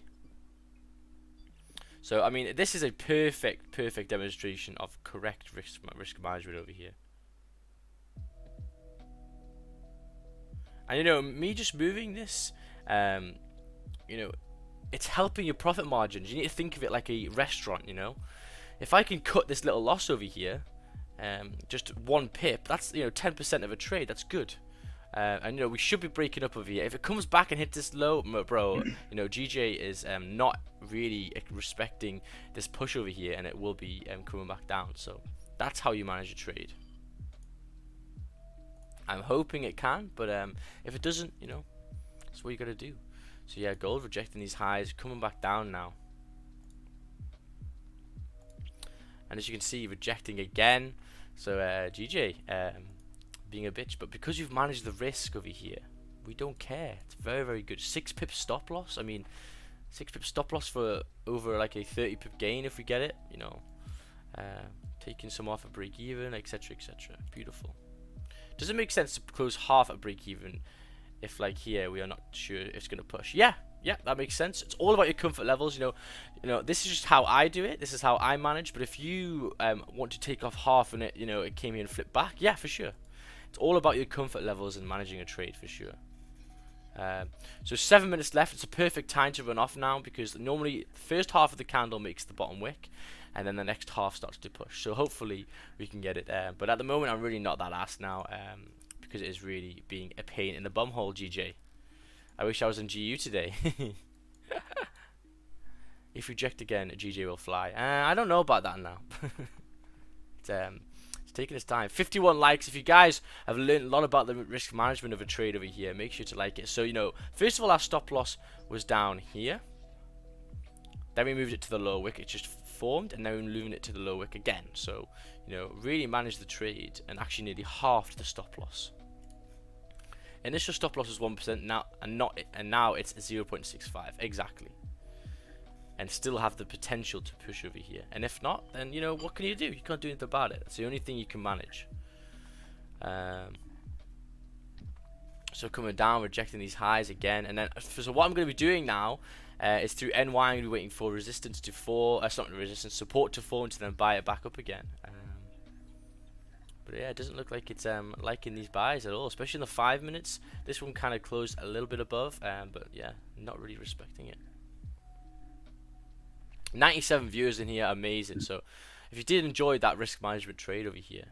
Speaker 1: So I mean, this is a perfect demonstration of correct risk management over here. And me just moving this, it's helping your profit margins. You need to think of it like a restaurant, If I can cut this little loss over here, just 1 pip, that's 10% of a trade. That's good. And we should be breaking up over here. If it comes back and hits this low, bro, GJ is not really respecting this push over here, and it will be coming back down. So that's how you manage a trade. I'm hoping it can, but if it doesn't, that's what you gotta do. So yeah, gold rejecting these highs, coming back down now. And as you can see, rejecting again. So GJ being a bitch, but because you've managed the risk over here, we don't care. It's very good. 6 pip stop loss. I mean, 6 pip stop loss for over like a 30 pip gain if we get it. Taking some off at break even, etc. Beautiful. Does it make sense to close half at break even if like here we are not sure if it's going to push? Yeah, that makes sense. It's all about your comfort levels. This is just how I do it. This is how I manage. But if you want to take off half and it came here and flipped back, yeah, for sure. It's all about your comfort levels and managing a trade for sure. So 7 minutes left. It's a perfect time to run off now, because normally the first half of the candle makes the bottom wick, and then the next half starts to push. So hopefully we can get it. But at the moment, I'm really not that asked now, because it is really being a pain in the bumhole. GJ. I wish I was in GU today. If reject again, GJ will fly. I don't know about that now. It's taking its time. 51 likes. If you guys have learned a lot about the risk management of a trade over here, make sure to like it. So first of all, our stop loss was down here. Then we moved it to the low wick. It just formed, and now we're moving it to the low wick again. So really managed the trade and actually nearly halved the stop loss. Initial stop loss was 1% now, and now it's 0.65 exactly. And still have the potential to push over here. And if not, then what can you do? You can't do anything about it. It's the only thing you can manage. So coming down, rejecting these highs again, and then so what I'm going to be doing now is through NY. I'm going to be waiting for resistance to fall. It's not resistance, support to fall, and to then buy it back up again. But yeah, it doesn't look like it's liking these buys at all, especially in the 5 minutes. This one kind of closed a little bit above, but yeah, not really respecting it. 97 viewers in here, amazing. So if you did enjoy that risk management trade over here,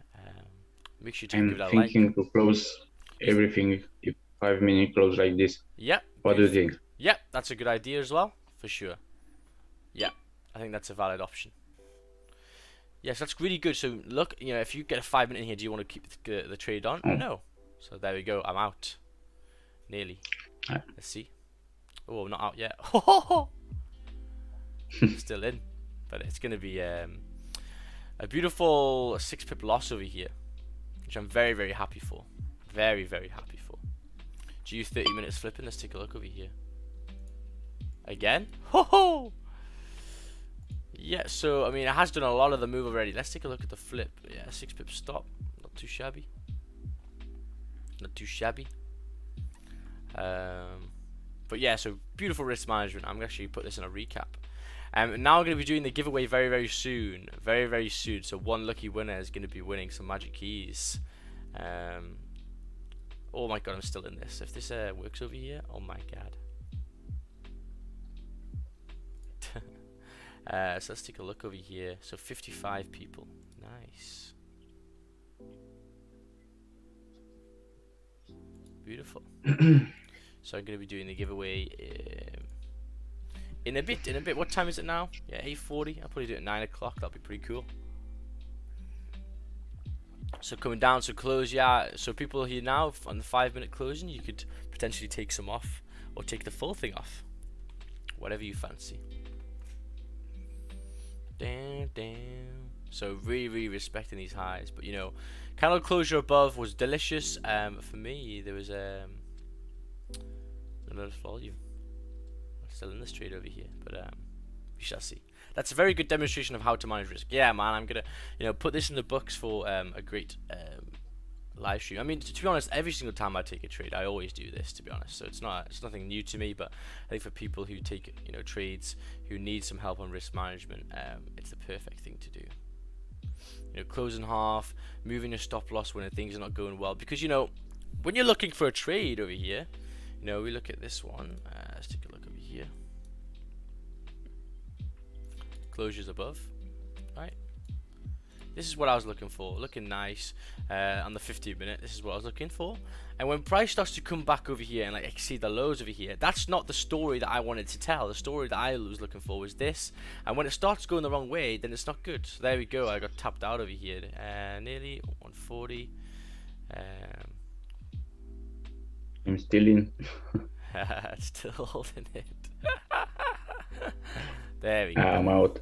Speaker 1: make sure to give it a like.
Speaker 6: I'm thinking to close everything if 5 minute close like this.
Speaker 1: Yep.
Speaker 6: What do you think?
Speaker 1: Yep, that's a good idea as well, for sure. Yeah, I think that's a valid option. Yes, that's really good. So look, if you get a 5 minute in here, do you want to keep the trade on? No. So there we go. I'm out. Nearly. Let's see. Oh, I'm not out yet. Still in, but it's going to be a beautiful 6 pip loss over here, which I'm very happy for. Very happy for. GU 30 minutes flipping. Let's take a look over here. Again. Yeah, so I mean, it has done a lot of the move already. Let's take a look at the flip. Yeah, 6 pip stop. Not too shabby. Not too shabby. But yeah, so beautiful risk management. I'm going to actually put this in a recap. Now I'm going to be doing the giveaway very soon. Very soon. So one lucky winner is going to be winning some magic keys. Oh my god, I'm still in this. If this works over here, oh my god. So let's take a look over here. So 55 people. Nice. Beautiful. So I'm going to be doing the giveaway in a bit. What time is it now? Yeah, 8:40. I'll probably do it at 9 o'clock. That'll be pretty cool. So coming down, so close, yeah. So people here now on the 5 minute closing, you could potentially take some off or take the full thing off. Whatever you fancy. Damn. So really respecting these highs. But you know, candle closure above was delicious. For me, there was another volume. I'm still in this trade over here, but we shall see. That's a very good demonstration of how to manage risk. Yeah, man, I'm gonna put this in the books for a great live stream. I mean, to be honest, every single time I take a trade, I always do this, to be honest. So it's nothing new to me, but I think for people who take trades who need some help on risk management, it's the perfect thing to do. Closing half, moving your stop loss when things are not going well, because when you're looking for a trade over here, we look at this one. Let's take a look over here. Closures above, right? This is what I was looking for, looking nice on the 15-minute. This is what I was looking for. And when price starts to come back over here and like exceed the lows over here, that's not the story that I wanted to tell. The story that I was looking for was this. And when it starts going the wrong way, then it's not good. So there we go. I got tapped out over here. Nearly 140.
Speaker 6: I'm still in.
Speaker 1: Still holding it. There we go.
Speaker 6: I'm out.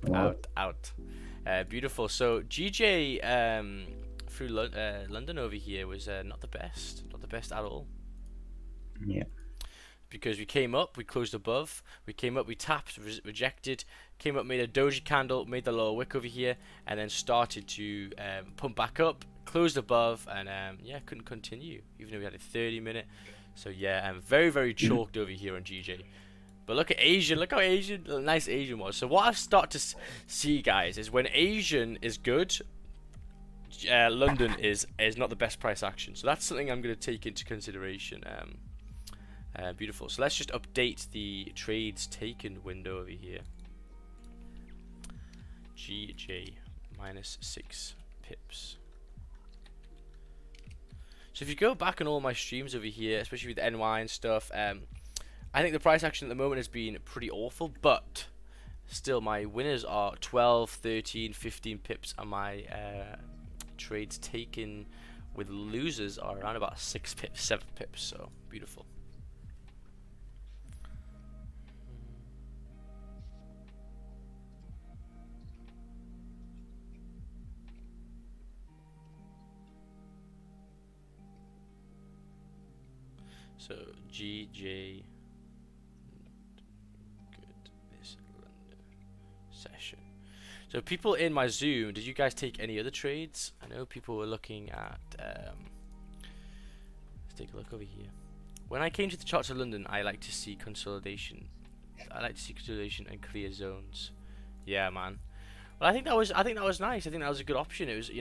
Speaker 1: Out. Beautiful. So GJ through London over here was not the best at all.
Speaker 6: Yeah.
Speaker 1: Because we came up, we closed above, we came up, we tapped, rejected, came up, made a doji candle, made the lower wick over here, and then started to pump back up, closed above, and yeah, couldn't continue, even though we had a 30-minute. So yeah, I'm very chalked over here on GJ. But look at Asian, look how nice Asian was. So what I start to see, guys, is when Asian is good, London is not the best price action. So that's something I'm going to take into consideration. Beautiful. So let's just update the trades taken window over here. GJ minus 6 pips. So if you go back on all my streams over here, especially with NY and stuff, I think the price action at the moment has been pretty awful, but still my winners are 12, 13, 15 pips, and my trades taken with losers are around about 6 pips, 7 pips, so beautiful. So GJ session. So people in my Zoom, did you guys take any other trades? I know people were looking at let's take a look over here. When I came to the charts of London, I like to see consolidation. I like to see consolidation and clear zones. Yeah, man. Well, I think that was nice. I think that was a good option. It was,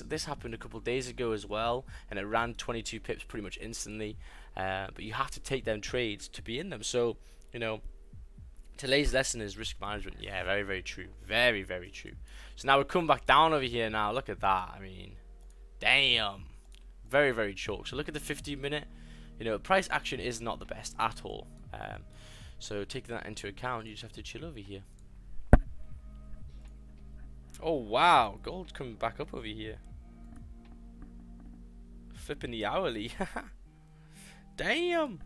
Speaker 1: this happened a couple of days ago as well, and it ran 22 pips pretty much instantly. But you have to take them trades to be in them. So, today's lesson is risk management. Yeah, very true. Very true. So now we're coming back down over here now. Look at that. I mean, damn. Very chalk. So look at the 15-minute. Price action is not the best at all. So taking that into account, you just have to chill over here. Oh wow, gold's coming back up over here. Flipping the hourly. Damn.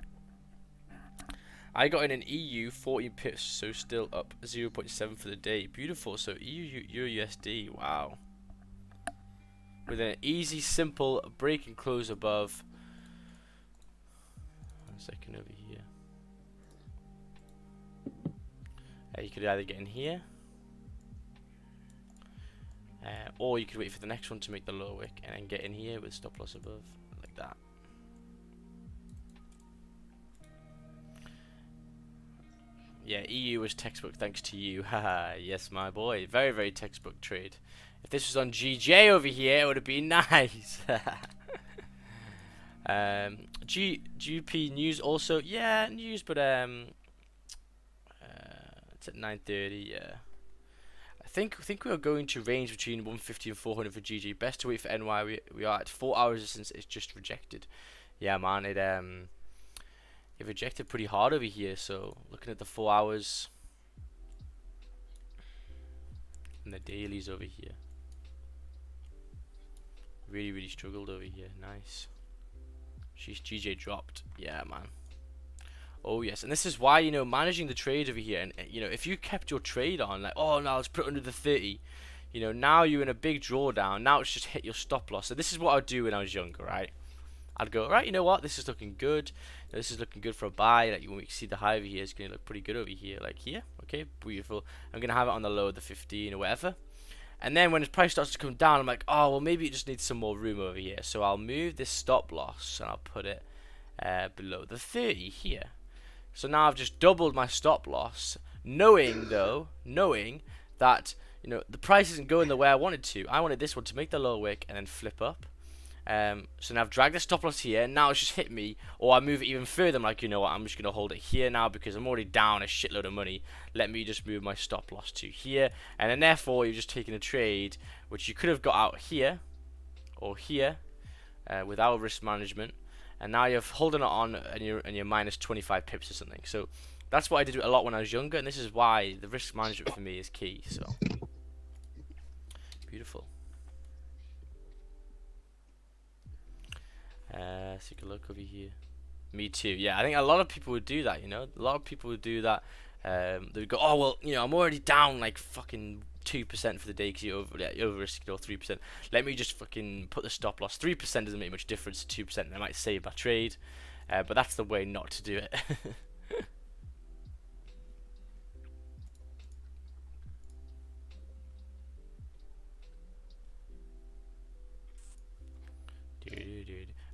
Speaker 1: I got in an EU 14 pips, so still up 0.7 for the day. Beautiful. So EU Euro USD. Wow. With an easy, simple break and close above. 1 second over here. You could either get in here, or you could wait for the next one to make the lower wick and then get in here with stop loss above, like that. Yeah, EU was textbook thanks to you. Haha, yes my boy. Very textbook trade. If this was on GJ over here, it would have been nice. GP news also. Yeah, news, but it's at 9:30. Yeah. I think we are going to range between 150 and 400 for GG. Best to wait for NY. We are at 4 hours since it's just rejected. Yeah, man. It rejected pretty hard over here. So looking at the 4 hours and the dailies over here, really struggled over here. Nice. She's GJ dropped. Yeah, man. Oh yes, and this is why, managing the trade over here, and if you kept your trade on, like, oh no, let's put it under the 30, You know, now you're in a big drawdown. Now it's just hit your stop loss. So this is what I'd do when I was younger, right? I'd go, right, you know what? This is looking good. This is looking good for a buy. Like when we see the high over here, it's going to look pretty good over here. Like here, okay, beautiful. I'm going to have it on the low of the 15 or whatever. And then when the price starts to come down, I'm like, oh, well, maybe it just needs some more room over here. So I'll move this stop loss and I'll put it below the 30 here. So now I've just doubled my stop loss, knowing that, you know, the price isn't going the way I wanted to. I wanted this one to make the lower wick and then flip up. So now I've dragged the stop loss here. Now it's just hit me, or I move it even further. I'm like, you know what? I'm just gonna hold it here now because I'm already down a shitload of money. Let me just move my stop loss to here, and then therefore you're just taking a trade which you could have got out here or here without risk management, and now you're holding it on and you're minus 25 pips or something. So that's what I did a lot when I was younger, and this is why the risk management for me is key. So beautiful. Let's take a look over here. Me too. Yeah, I think a lot of people would do that. You know, a lot of people would do that. They would go, oh well, you know, I'm already down like fucking 2% for the day because you over risked or 3%. Let me just fucking put the stop loss. 3% doesn't make much difference to 2%. And I might save my trade, but that's the way not to do it.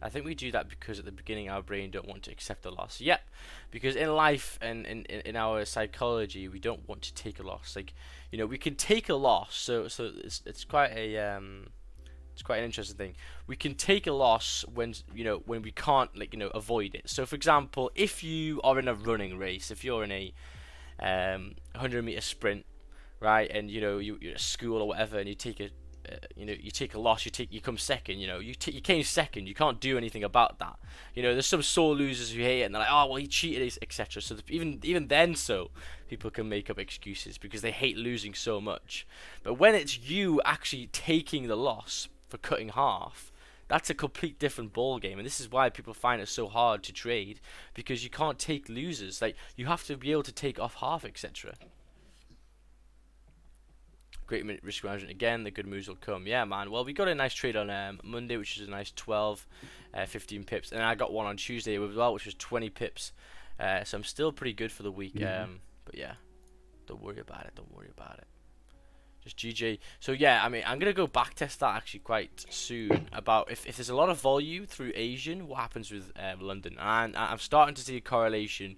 Speaker 1: I think we do that because at the beginning our brain don't want to accept a loss. Yep, because in life and in our psychology we don't want to take a loss. Like, you know, we can take a loss. So it's quite a it's quite an interesting thing. We can take a loss when, you know, when we can't, like, you know, avoid it. So for example, if you are in a running race, if you're in a 100-meter sprint, right, and you know you're at school or whatever, and you take a you take a loss, you come second, you know, you came second, you can't do anything about that. You know, there's some sore losers who hate it and they're like, oh well, he cheated, etc. So even then, so people can make up excuses because they hate losing so much. But when it's you actually taking the loss for cutting half, that's a complete different ball game. And this is why people find it so hard to trade, because you can't take losers. Like, you have to be able to take off half, etc. Great risk management again. The good moves will come. Yeah, man. Well, we got a nice trade on Monday, which is a nice 15 pips, and I got one on Tuesday as well, which was 20 pips. So I'm still pretty good for the week. But yeah, don't worry about it. Don't worry about it. Just GG. So yeah, I mean, I'm gonna go back test that actually quite soon about if there's a lot of volume through Asian, what happens with London, and I'm starting to see a correlation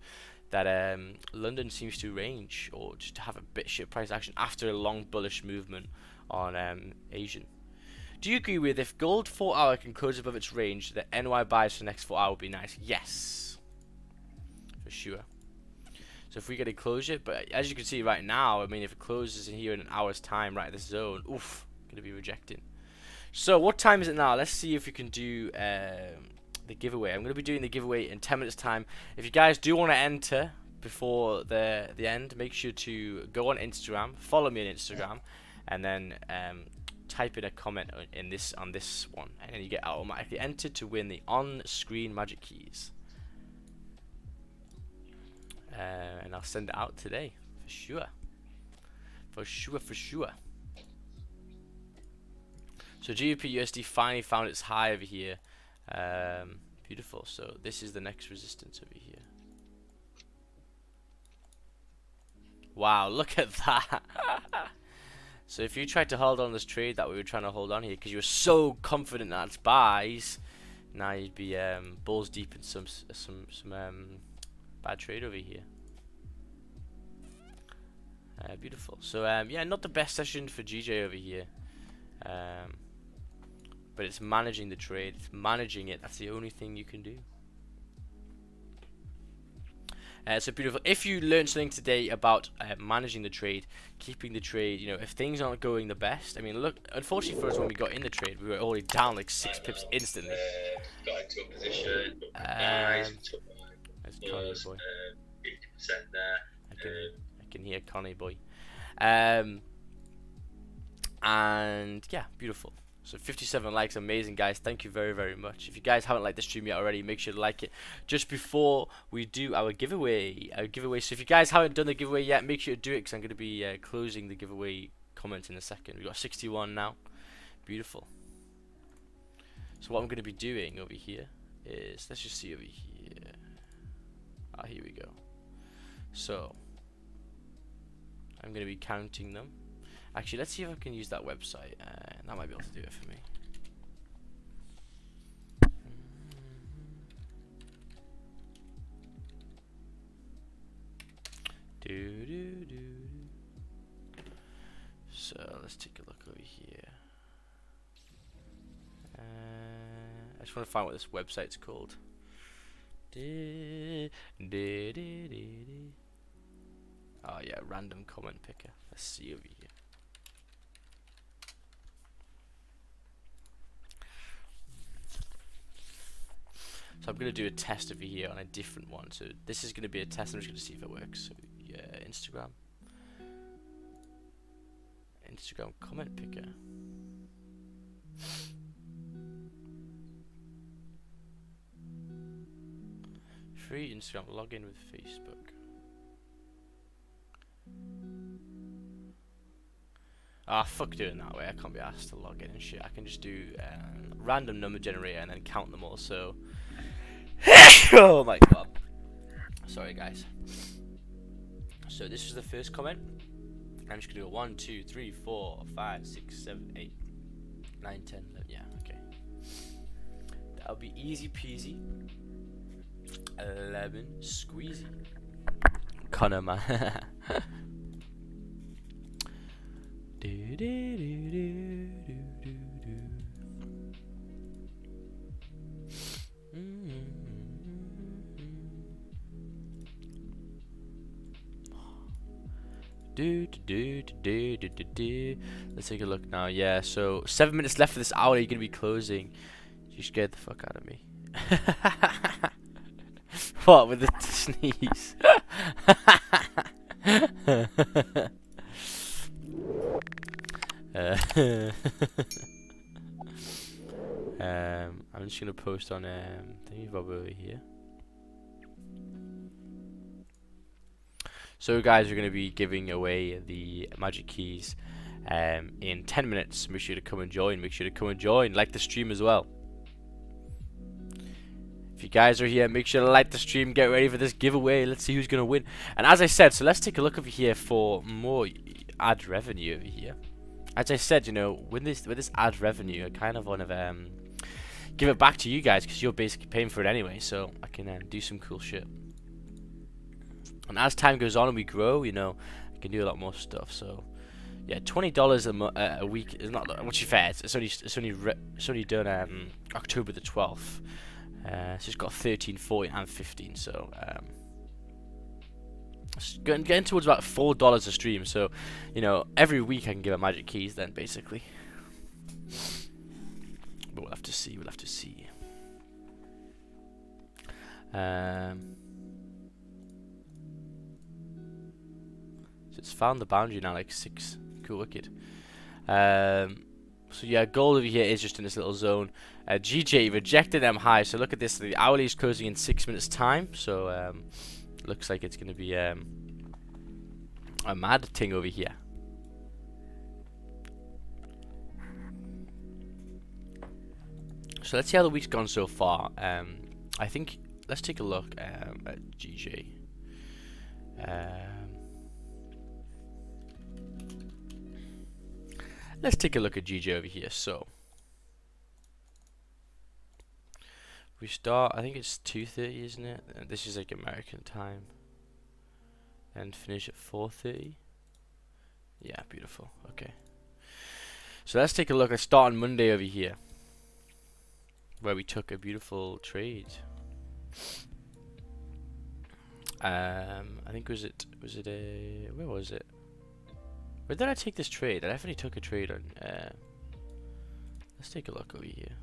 Speaker 1: that London seems to range or just have a bit shit price action after a long bullish movement on Asian. Do you agree with if gold 4 hour can close above its range, that NY buys for the next 4 hour would be nice? Yes, for sure. So if we get a closure, but as you can see right now, I mean, if it closes in here in an hour's time, right at this zone, oof, gonna be rejecting. So what time is it now? Let's see if we can do the giveaway. I'm going to be doing the giveaway in 10 minutes time. If you guys do want to enter before the end, make sure to go on Instagram, follow me on Instagram, and then type in a comment on this one, and then you get automatically entered to win the on-screen magic keys. And I'll send it out today for sure. For sure. So GBP USD finally found its high over here. Beautiful. So this is the next resistance over here. Wow, look at that. So if you tried to hold on this trade that we were trying to hold on here because you were so confident that it's buys, now you'd be balls deep in some bad trade over here. Beautiful. So yeah, not the best session for GJ over here. But it's managing the trade, it's managing it. That's the only thing you can do. So beautiful. If you learned something today about managing the trade, keeping the trade, you know, if things aren't going the best, I mean, look, unfortunately for us, when we got in the trade, we were already down like 6 pips instantly.
Speaker 7: Got into a position, took
Speaker 1: That's Connie boy.
Speaker 7: 50% there.
Speaker 1: I can hear Connie boy. And yeah, beautiful. So 57 likes, amazing guys, thank you very, very much. If you guys haven't liked the stream yet already, make sure to like it just before we do our giveaway. So if you guys haven't done the giveaway yet, make sure to do it, because I'm going to be closing the giveaway comments in a second. We got 61 now. Beautiful. So what I'm going to be doing over here is, let's just see over here. Ah, here we go. So I'm going to be counting them. Actually, let's see if I can use that website. That might be able to do it for me. So let's take a look over here. I just want to find what this website's called. Oh yeah, random comment picker. Let's see over here. So I'm going to do a test over here on a different one. So this is going to be a test. I'm just going to see if it works. So yeah, Instagram comment picker. Free Instagram login with Facebook. Ah, fuck doing that way. I can't be asked to log in and shit. I can just do random number generator and then count them all. So, oh my god. Sorry, guys. So this is the first comment. I'm just gonna go 1, 2, 3, 4, 5, 6, 7, 8, 9, 10, 11. Yeah, okay. That'll be easy peasy. 11 squeezy. Connor, man. Let's take a look now. Yeah, so 7 minutes left for this hour. You're gonna be closing. You scared the fuck out of me. What with the sneeze? I'm just gonna post on thingy bob over here. So guys, we're going to be giving away the magic keys in 10 minutes. Make sure to come and join. Make sure to come and join. Like the stream as well. If you guys are here, make sure to like the stream. Get ready for this giveaway. Let's see who's going to win. And as I said, so let's take a look over here for more ad revenue over here. As I said, you know, with this ad revenue, I kind of want to give it back to you guys because you're basically paying for it anyway. So I can do some cool shit. And as time goes on and we grow, you know, I can do a lot more stuff. So, yeah, $20 a week is not that much fair. It's only done October the 12th. So it's got 13, 14, and 15. So, it's getting towards about $4 a stream. So, you know, every week I can give out magic keys. Then basically, but we'll have to see. We'll have to see. So it's found the boundary now, like 6. Cool, wicked. So yeah, gold over here is just in this little zone. GJ rejected them high. So look at this. The hourly is closing in 6 minutes time. So looks like it's gonna be a mad thing over here. So let's see how the week's gone so far. I think let's take a look at GJ. Let's take a look at GJ over here. So we start, I think it's 2:30, isn't it? And this is like American time. And finish at 4:30. Yeah, beautiful. Okay. So let's take a look. Let's start on Monday over here, where we took a beautiful trade. I think where was it? Where did I take this trade? I definitely took a trade on. Let's take a look over here.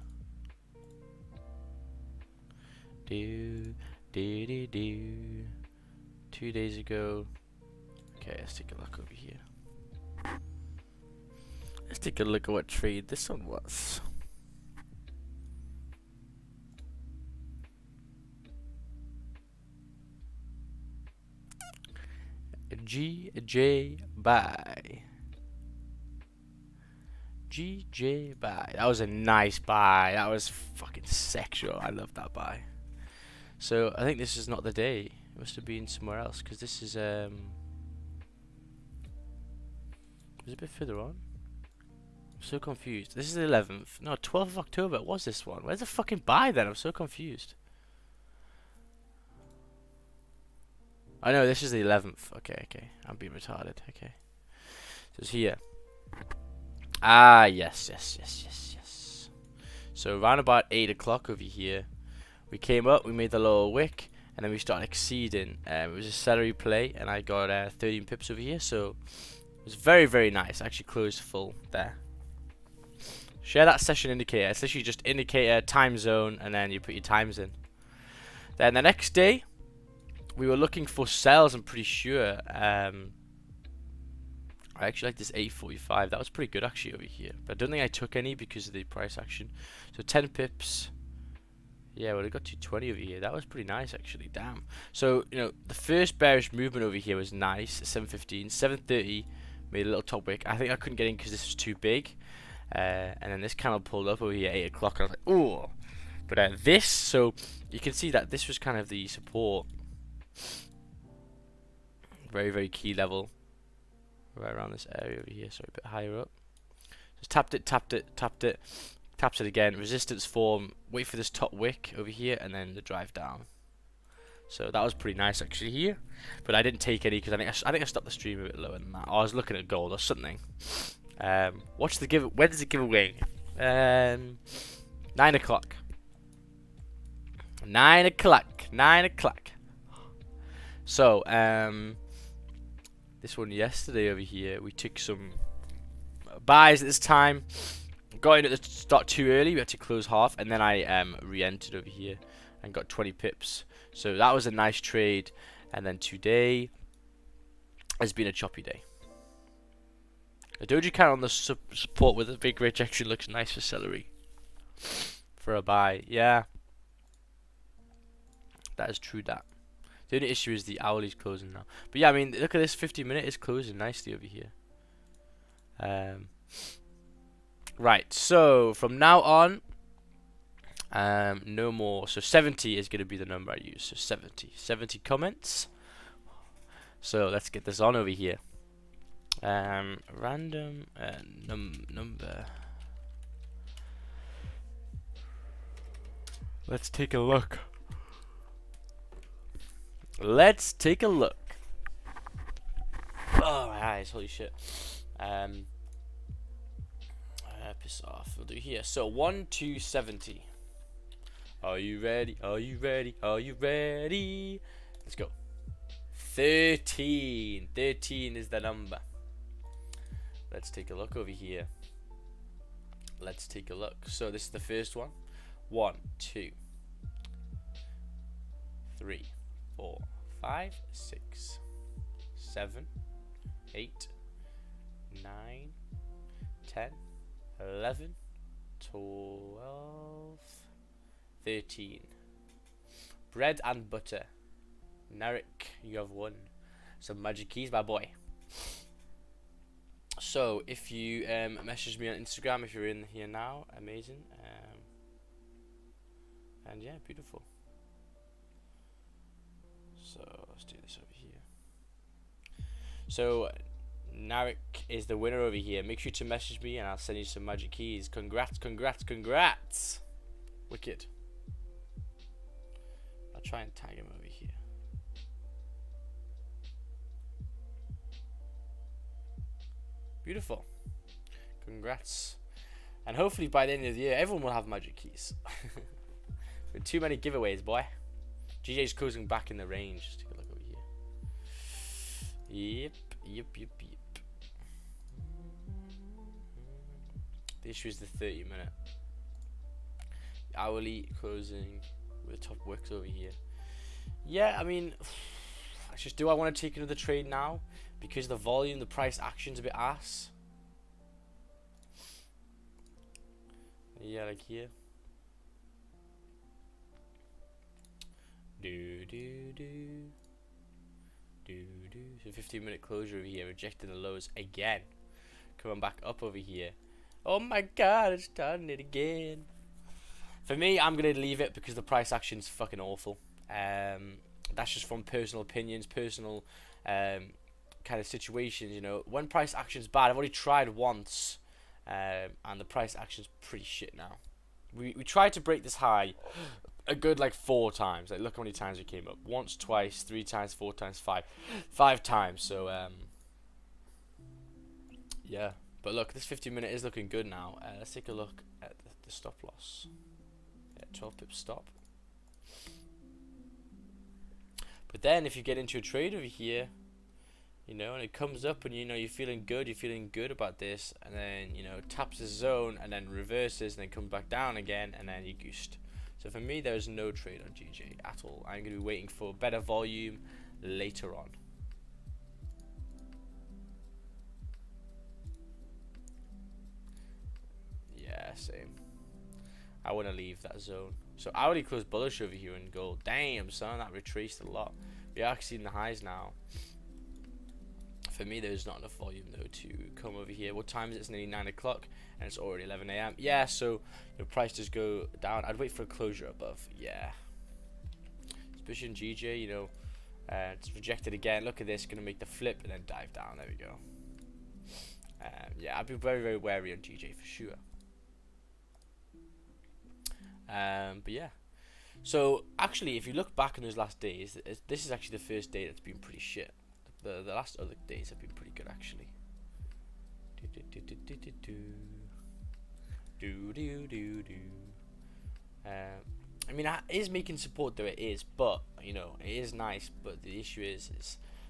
Speaker 1: 2 days ago. Okay, let's take a look over here. Let's take a look at what trade this one was. GJ buy. GJ buy. That was a nice buy. That was fucking sexual. I love that buy. So I think this is not the day. It must have been somewhere else because this is it was a bit further on. I'm so confused. This is the 11th. No, 12th of October. It was this one. Where's the fucking buy then? I'm so confused. I know this is the 11th. Okay, okay. I'm being retarded. Okay. So it's here. Ah, yes. So around about 8 o'clock over here, we came up, we made the little wick, and then we started exceeding. It was a celery play, and I got 13 pips over here, so it was very, very nice. I actually closed full there. Share that session indicator. It's literally just indicator, time zone, and then you put your times in. Then the next day, we were looking for sells, I'm pretty sure. I actually like this 845. That was pretty good actually over here. But I don't think I took any because of the price action. So 10 pips. Yeah, well, I got 220 over here. That was pretty nice actually. Damn. So, you know, the first bearish movement over here was nice. 715. 730 made a little top wick. I think I couldn't get in because this was too big. And then this candle pulled up over here at 8 o'clock. And I was like, ooh. But this, so you can see that this was kind of the support. Very, very key level. Right around this area over here, so a bit higher up. Just tapped it, taps it again, resistance form, wait for this top wick over here, and then the drive down. So that was pretty nice actually here, but I didn't take any because I think I stopped the stream a bit lower than that. Or I was looking at gold or something. Watch the give. When does it give away? 9 o'clock. 9 o'clock. 9 o'clock. So this one yesterday over here, we took some buys at this time. Got in at the start too early, we had to close half, and then I re-entered over here and got 20 pips. So that was a nice trade. And then today has been a choppy day. The doji count on the support with a big rejection looks nice for celery. For a buy, yeah. That is true that. The only issue is the hourly's closing now. But yeah, I mean, look at this 50-minute is closing nicely over here. Right, so from now on, no more. So 70 is going to be the number I use. So 70 comments. So let's get this on over here. Random number. Let's take a look. Let's take a look. Oh, my eyes, holy shit. Piss off. We'll do here. So 1 to 70. Are you ready? Are you ready? Are you ready? Let's go. 13. 13 is the number. Let's take a look over here. Let's take a look. So this is the first one. 1, 2, 3, 4, 5, 6, 7, 8, 9, 10, 11, 12, 13. Bread and butter. Narek, you have won some magic keys, my boy. So if you message me on Instagram if you're in here now, amazing. And yeah, beautiful. So let's do this over here. So Narek is the winner over here. Make sure to message me and I'll send you some magic keys. Congrats, congrats, congrats. Wicked. I'll try and tag him over here. Beautiful. Congrats. And hopefully by the end of the year everyone will have magic keys. With too many giveaways, boy. GJ's closing back in the range. Just take a look over here. Yep. The issue is the 30-minute. Hourly closing with the top wicks over here. Yeah, I mean, it's just, do I want to take another trade now? Because the volume, the price action's a bit ass. Yeah, like here. So 15-minute closure over here, rejecting the lows again. Coming back up over here. Oh my god, it's done it again. For me, I'm gonna leave it because the price action's fucking awful. That's just from personal opinions, personal kind of situations. You know, when price action's bad, I've already tried once, and the price action's pretty shit now. We tried to break this high a good like 4 times. Like look how many times we came up. Once, twice, 3 times, 4 times, 5 times. So yeah. But look, this 50-minute is looking good now. Let's take a look at the stop loss. Yeah, 12 pip stop. But then if you get into a trade over here, you know, and it comes up and you know you're feeling good about this, and then you know taps the zone and then reverses and then comes back down again and then you goosed. So for me, there is no trade on GJ at all. I'm going to be waiting for better volume later on. Yeah, same. I want to leave that zone. So I already closed bullish over here in gold. Damn, son, that retraced a lot. We are seeing the highs now. For me, there's not enough volume though to come over here. What time is it? It's nearly 9 o'clock and it's already 11 a.m. Yeah, so the price does go down. I'd wait for a closure above. Yeah, especially in GJ, you know, it's rejected again. Look at this, gonna make the flip and then dive down. There we go. Yeah, I'd be very, very wary on GJ for sure. But yeah, so actually, if you look back in those last days, this is actually the first day that's been pretty shit. The last other days have been pretty good actually. I mean, it is making support though, it is, but you know, it is nice. But the issue is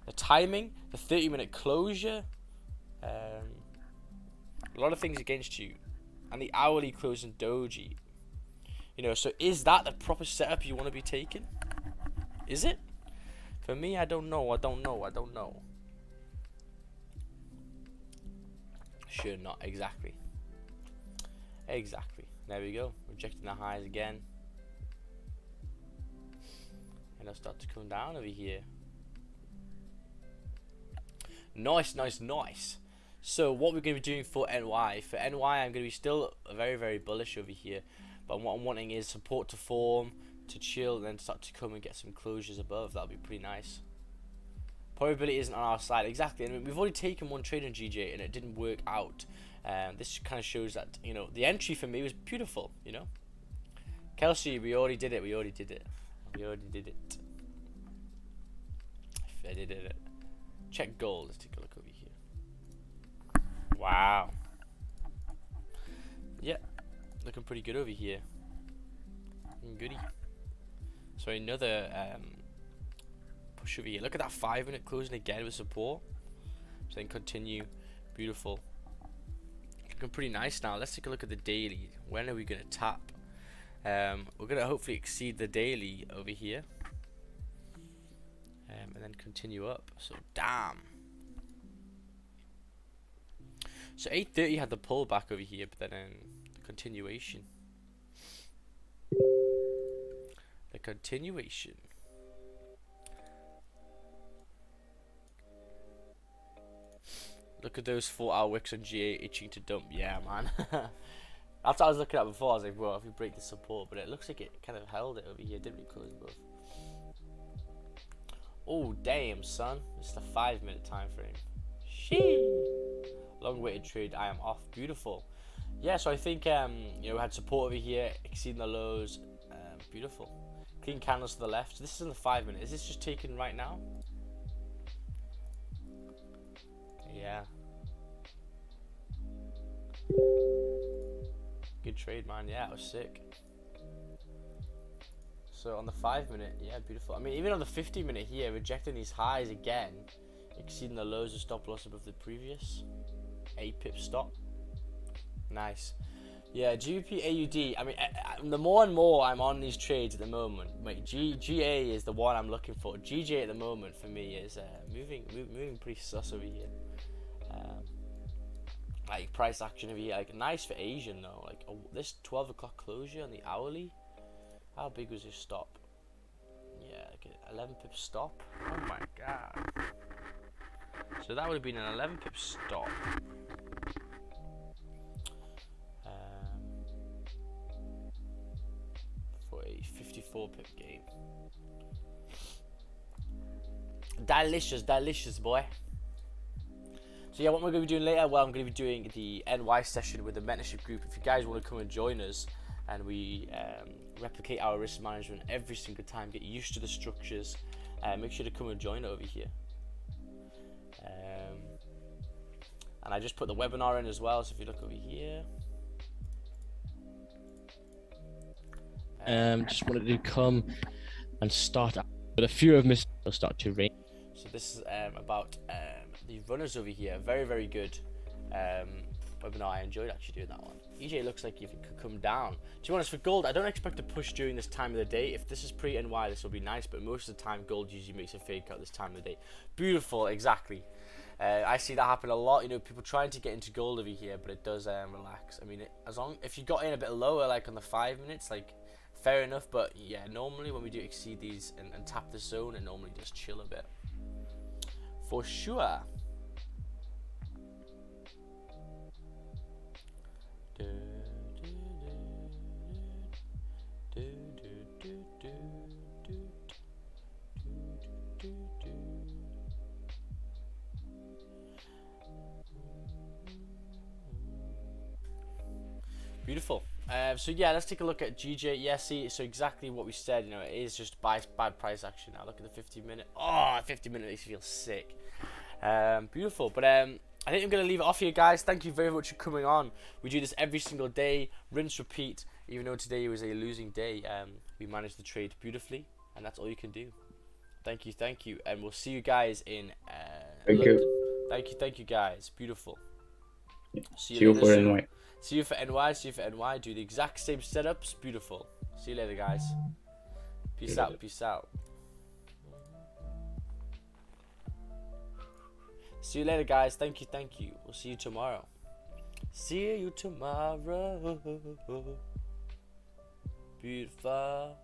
Speaker 1: the timing, the 30-minute closure, a lot of things against you, and the hourly close in doji. You know, so is that the proper setup you want to be taking? Is it? For me, I don't know. Sure not. Exactly. There we go. Rejecting the highs again. And I'll start to come down over here. Nice. So what we're going to be doing for NY. For NY, I'm going to be still very, very bullish over here. But what I'm wanting is support to form, to chill, and then start to come and get some closures above. That'll be pretty nice. Probability isn't on our side. Exactly. I mean, we've already taken one trade on GJ and it didn't work out. This kind of shows that, you know, the entry for me was beautiful, you know. Kelsey, we already did it. I did it. Check gold. Let's take a look over here. Wow. Yeah. Looking pretty good over here. Goody. So another push over here. Look at that 5-minute closing again with support. So then continue. Beautiful. Looking pretty nice now. Let's take a look at the daily. When are we going to tap? We're going to hopefully exceed the daily over here. And then continue up. So damn. So 8:30 had the pullback over here, but then the continuation. Look at those 4-hour wicks on GA itching to dump. Yeah, man. That's what I was looking at before. I was like, well, if we break the support, but it looks like it kind of held it over here. Didn't we close above? Oh, damn, son. This is the 5-minute time frame. Sheesh. Long-weighted trade. I am off. Beautiful. Yeah, so I think you know, we had support over here, exceeding the lows. Beautiful. Clean candles to the left. This is in the 5-minute. Is this just taken right now? Yeah. Good trade, man. Yeah, it was sick. So on the 5-minute, yeah, beautiful. I mean, even on the 50-minute here, rejecting these highs again, exceeding the lows of stop loss above the previous 8-pip stop. Nice. Yeah, GBP AUD. I mean, the more and more I'm on these trades at the moment. Wait, GA is the one I'm looking for. GJ at the moment for me is moving pretty sus over here. Like price action over here, like nice for Asian though. Like this 12 o'clock closure on the hourly. How big was this stop? Yeah, like an 11-pip stop. Oh my god. So that would have been an 11-pip stop. 4-pip game. Delicious, delicious, boy. So yeah, what we're going to be doing later, well, I'm going to be doing the NY session with the mentorship group. If you guys want to come and join us, and we replicate our risk management every single time, get used to the structures, make sure to come and join over here. And I just put the webinar in as well, so if you look over here.
Speaker 8: Just wanted to come and start with a few of Miss. I'll start to rain.
Speaker 1: So this is about the runners over here. Very, very good webinar. I enjoyed actually doing that one. EJ looks like if you could come down. To be honest, for gold, I don't expect to push during this time of the day. If this is pre-NY, this will be nice, but most of the time, gold usually makes a fake out this time of the day. Beautiful, exactly. I see that happen a lot. You know, people trying to get into gold over here, but it does relax. I mean, if you got in a bit lower, like on the 5 minutes, like fair enough. But yeah, normally when we do exceed these and tap the zone, it normally just chill a bit. For sure. Beautiful. So yeah, let's take a look at GJ. Yeah, see, so exactly what we said. You know, it is just bad price action. Now look at the 50-minute. Oh, 50-minute makes you feel sick. Beautiful. But I think I'm gonna leave it off here, guys. Thank you very much for coming on. We do this every single day, rinse, repeat. Even though today was a losing day, we managed the trade beautifully, and that's all you can do. Thank you, and we'll see you guys in
Speaker 6: Thank
Speaker 1: London.
Speaker 6: you.
Speaker 1: Thank you, guys. Beautiful.
Speaker 6: See you
Speaker 1: later
Speaker 6: for
Speaker 1: soon.
Speaker 6: NY.
Speaker 1: See you for NY. Do the exact same setups. Beautiful. See you later, guys. Peace out. Peace out. See you later, guys. Thank you. We'll see you tomorrow. See you tomorrow. Beautiful.